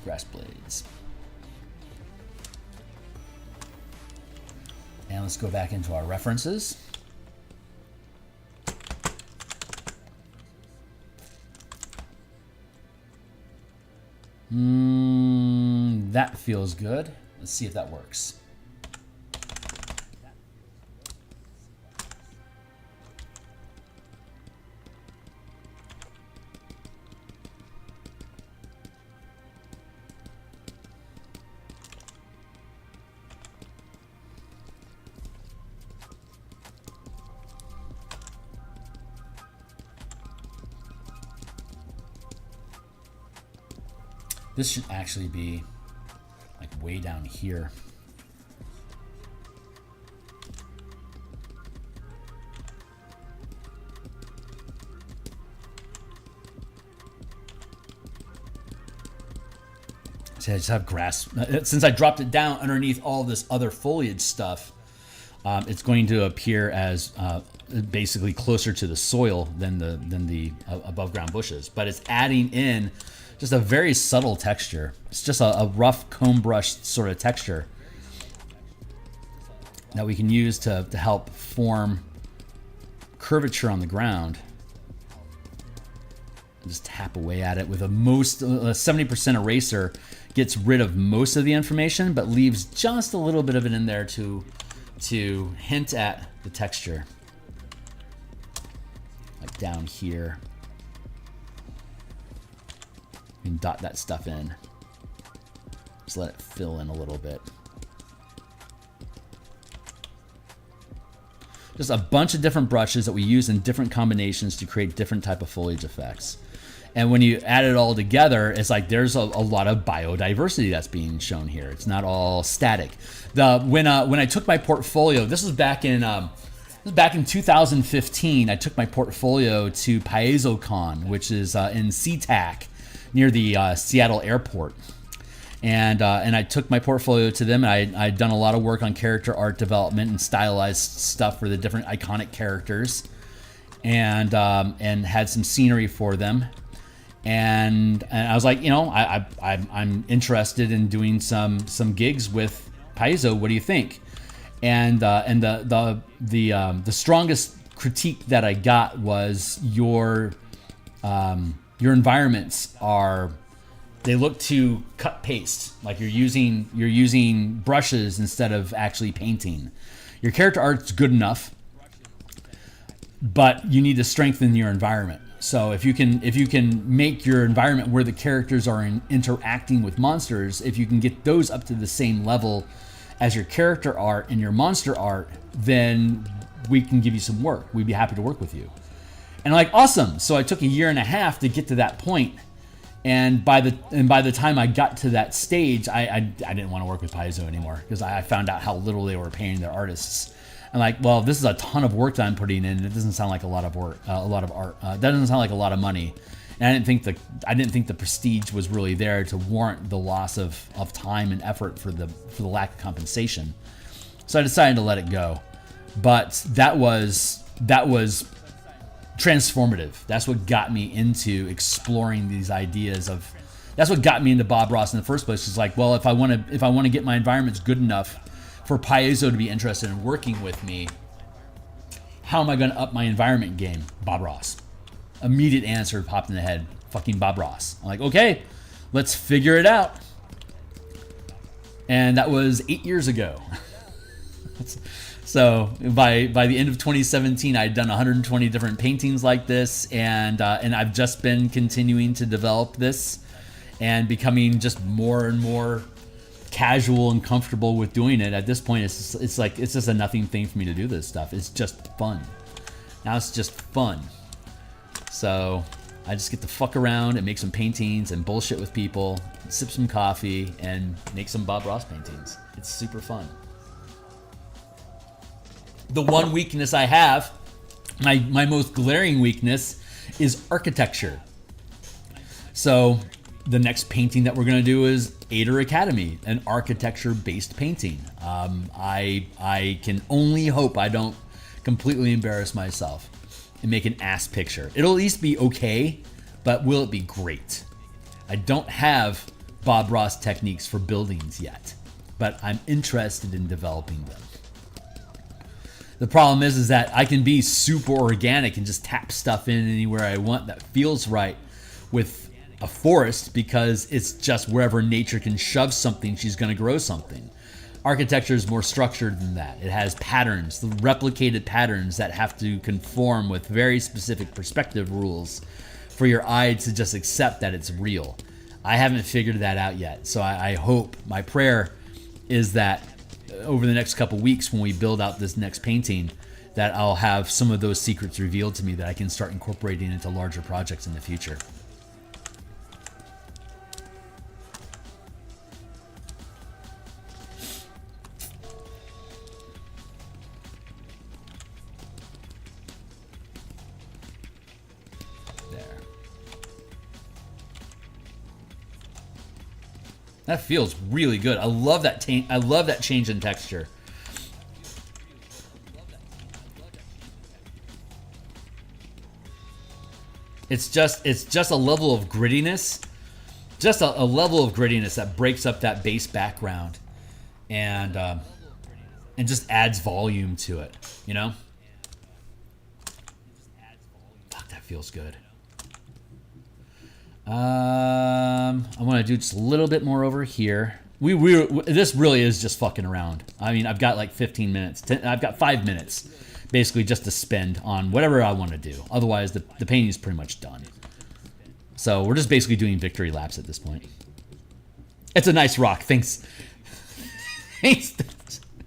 Grass blades. And let's go back into our references. That feels good. Let's see if that works. This should actually be like way down here. See, I just have grass. Since I dropped it down underneath all this other foliage stuff, it's going to appear as basically closer to the soil than the above ground bushes. But it's adding in just a very subtle texture. It's just a rough comb brush sort of texture that we can use to help form curvature on the ground. Just tap away at it with a 70% eraser. Gets rid of most of the information, but leaves just a little bit of it in there to hint at the texture. Like down here. You can dot that stuff in. Just let it fill in a little bit. Just a bunch of different brushes that we use in different combinations to create different type of foliage effects. And when you add it all together, it's like there's a lot of biodiversity that's being shown here. It's not all static. When I took my portfolio, this was back in 2015. I took my portfolio to PiezoCon, which is in SeaTac near the Seattle airport. And I took my portfolio to them, and I'd done a lot of work on character art development and stylized stuff for the different iconic characters, and had some scenery for them. And I was like, you know, I'm interested in doing some gigs with Paizo. What do you think? And the strongest critique that I got was your environments they look too cut paste, like you're using brushes instead of actually painting. Your character art's good enough, but you need to strengthen your environment. So if you can make your environment where the characters are interacting with monsters, if you can get those up to the same level as your character art and your monster art, then we can give you some work. We'd be happy to work with you. And I'm like, awesome. So I took a year and a half to get to that point. And by the time I got to that stage, I didn't want to work with Paizo anymore, because I found out how little they were paying their artists. I'm like, well, this is a ton of work that I'm putting in. It doesn't sound like a lot of work, a lot of art. That doesn't sound like a lot of money. And I didn't think the prestige was really there to warrant the loss of time and effort for the lack of compensation. So I decided to let it go. But that was transformative. That's what got me into exploring these ideas of. That's what got me into Bob Ross in the first place. It's like, well, if I want to get my environments good enough for Paizo to be interested in working with me, how am I going to up my environment game? Bob Ross. Immediate answer popped in the head. Fucking Bob Ross. I'm like, okay, let's figure it out. And that was 8 years ago. So by the end of 2017, I'd done 120 different paintings like this, and I've just been continuing to develop this and becoming just more and more casual and comfortable with doing it. At this point, it's just a nothing thing for me to do this stuff. It's just fun. Now it's just fun. So I just get to fuck around and make some paintings and bullshit with people, sip some coffee, and make some Bob Ross paintings. It's super fun. The one weakness I have, my most glaring weakness, is architecture. So the next painting that we're going to do is Ader Academy, an architecture-based painting. I can only hope I don't completely embarrass myself and make an ass picture. It'll at least be okay, but will it be great? I don't have Bob Ross techniques for buildings yet, but I'm interested in developing them. The problem is that I can be super organic and just tap stuff in anywhere I want that feels right with a forest, because it's just wherever nature can shove something, she's going to grow something. Architecture is more structured than that. It has patterns, the replicated patterns that have to conform with very specific perspective rules for your eye to just accept that it's real. I haven't figured that out yet. So I hope, my prayer is that over the next couple weeks when we build out this next painting, that I'll have some of those secrets revealed to me that I can start incorporating into larger projects in the future. That feels really good. I love that I love that change in texture. It's just a level of grittiness, just a level of grittiness that breaks up that base background, and just adds volume to it. You know? Fuck, that feels good. I want to do just a little bit more over here. This really is just fucking around. I mean, I've got like 15 minutes. I've got 5 minutes, basically, just to spend on whatever I want to do. Otherwise, the painting is pretty much done. So we're just basically doing victory laps at this point. It's a nice rock. Thanks. Thanks.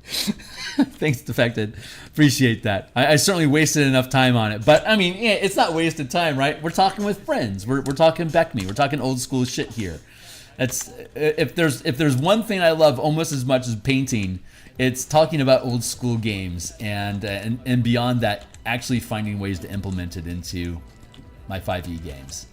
Thanks, Defected. Appreciate that. I certainly wasted enough time on it. But, I mean, yeah, it's not wasted time, right? We're talking with friends. We're talking Beckme. We're talking old school shit here. That's if there's one thing I love almost as much as painting, it's talking about old school games and beyond that, actually finding ways to implement it into my 5e games.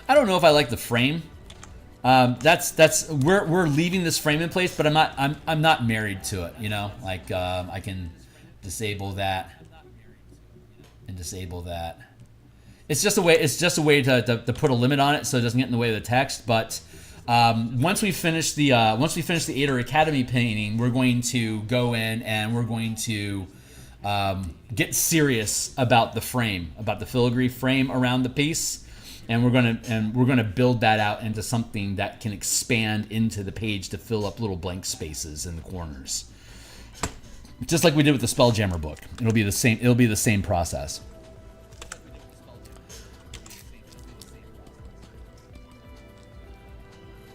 I don't know if I like the frame. We're leaving this frame in place, but I'm not married to it. You know, like I can disable that and disable that. It's just a way. It's just a way to put a limit on it so it doesn't get in the way of the text. But once we finish the Ader Academy painting, we're going to go in and we're going to get serious about the frame, about the filigree frame around the piece. And we're gonna build that out into something that can expand into the page to fill up little blank spaces in the corners, just like we did with the Spelljammer book. It'll be the same. It'll be the same process.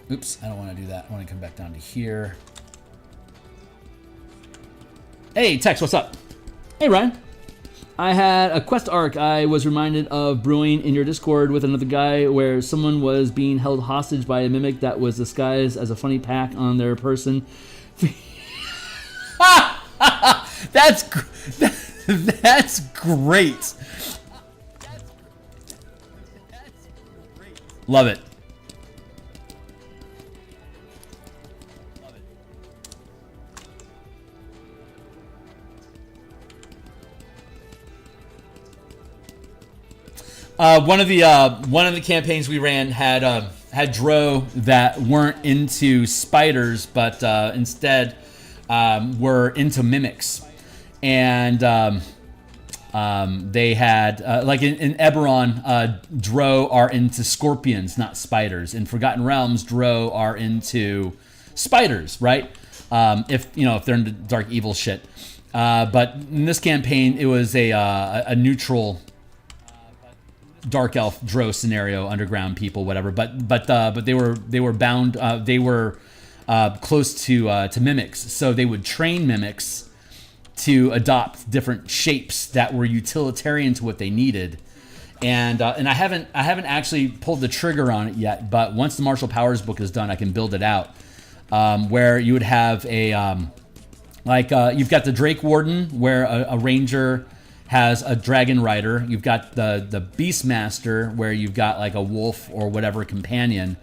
Oops, I don't want to do that. I want to come back down to here. Hey, Tex, what's up? Hey, Ryan. I had a quest arc I was reminded of brewing in your Discord with another guy where someone was being held hostage by a mimic that was disguised as a funny pack on their person. That's great. Love it. One of the campaigns we ran had Dro that weren't into spiders, but instead were into mimics, and they had like in Eberron, Dro are into scorpions, not spiders. In Forgotten Realms, Dro are into spiders, right? If they're into dark evil shit. But in this campaign, it was a neutral dark elf Dro scenario, underground people, whatever. But they were bound. They were close to mimics, so they would train mimics to adopt different shapes that were utilitarian to what they needed. And I haven't actually pulled the trigger on it yet. But once the Martial Powers book is done, I can build it out. Where you would have a you've got the Drake Warden, where a ranger has a dragon rider. You've got the Beastmaster, where you've got like a wolf or whatever companion.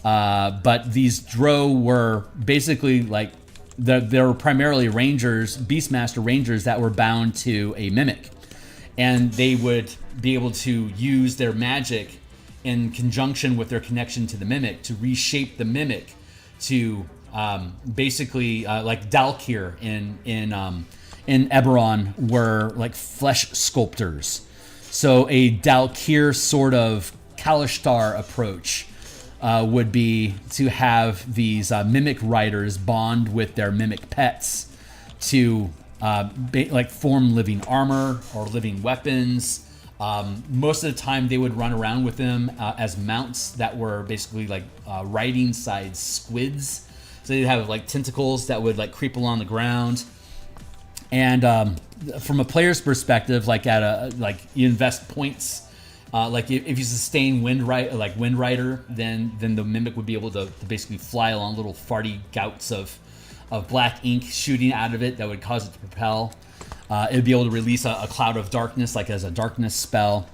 But these Dro were basically like they were primarily rangers, Beastmaster rangers that were bound to a mimic, and they would be able to use their magic in conjunction with their connection to the mimic to reshape the mimic to basically like Dalkir in Eberron were like flesh sculptors. So a Dalkir sort of Kalishtar approach would be to have these mimic riders bond with their mimic pets to like form living armor or living weapons. Most of the time they would run around with them as mounts that were basically like riding side squids. So they'd have like tentacles that would like creep along the ground. And from a player's perspective, like you invest points. Like if you sustain Wind Rider, then the mimic would be able to basically fly along little farty gouts of black ink shooting out of it that would cause it to propel. It would be able to release a cloud of darkness, like as a darkness spell.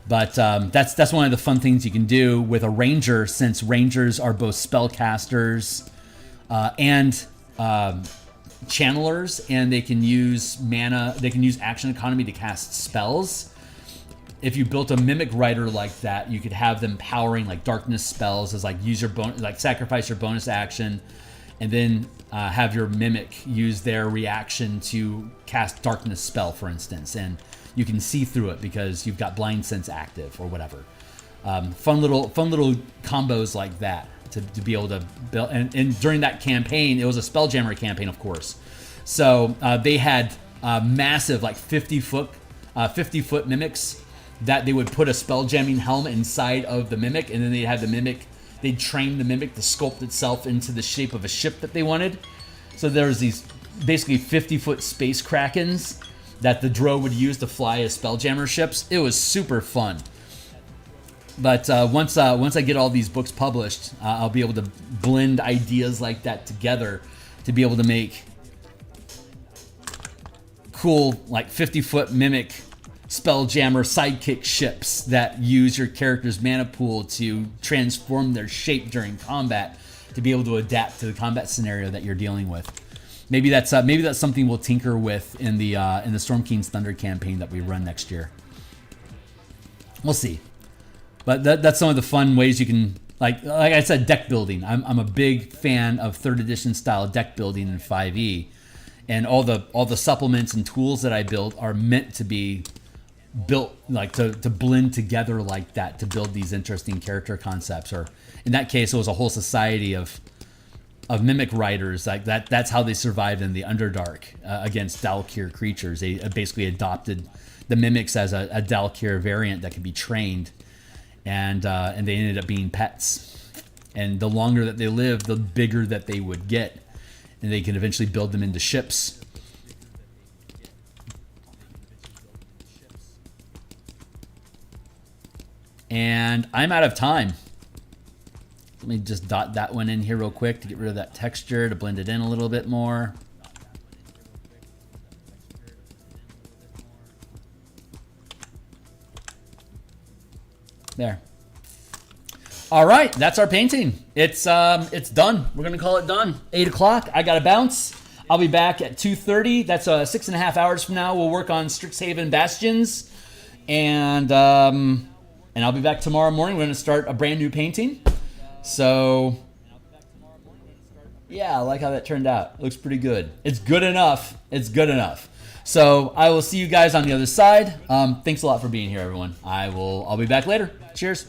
But that's one of the fun things you can do with a ranger, since rangers are both spellcasters and channelers, and they can use mana. They can use action economy to cast spells. If you built a mimic rider like that, you could have them powering like darkness spells as like use your sacrifice your bonus action, and then have your mimic use their reaction to cast darkness spell, for instance, and you can see through it because you've got blind sense active or whatever. Fun little combos like that to be able to build. And during that campaign, it was a Spelljammer campaign, of course. So they had massive, like 50-foot mimics that they would put a spelljamming helm inside of the mimic, and then they'd have the mimic. They'd train the mimic to sculpt itself into the shape of a ship that they wanted. So there was these basically 50-foot space krakens that the drow would use to fly as spelljammer ships. It was super fun. But once I get all these books published, I'll be able to blend ideas like that together to be able to make cool, like 50-foot mimic spelljammer sidekick ships that use your character's mana pool to transform their shape during combat to be able to adapt to the combat scenario that you're dealing with. Maybe that's something we'll tinker with in the Storm King's Thunder campaign that we run next year. We'll see. But that's some of the fun ways you can, like I said, deck building. I'm a big fan of 3rd edition style deck building in 5e, and all the supplements and tools that I build are meant to be built like to blend together like that to build these interesting character concepts. Or in that case, it was a whole society of mimic riders. Like that's how they survived in the Underdark against Dalkir creatures. They basically adopted the mimics as a Dalkir variant that could be trained. And they ended up being pets. And the longer that they lived, the bigger that they would get. And they could eventually build them into ships. And I'm out of time. Let me just dot that one in here real quick to get rid of that texture, to blend it in a little bit more. There. All right, that's our painting. It's done. We're gonna call it done. 8 o'clock. I gotta bounce. I'll be back at 2:30. That's 6.5 hours from now. We'll work on Strixhaven Bastions, and I'll be back tomorrow morning. We're gonna start a brand new painting. So yeah, I like how that turned out. It looks pretty good. It's good enough. It's good enough. So I will see you guys on the other side. Thanks a lot for being here, everyone. I'll be back later. Cheers.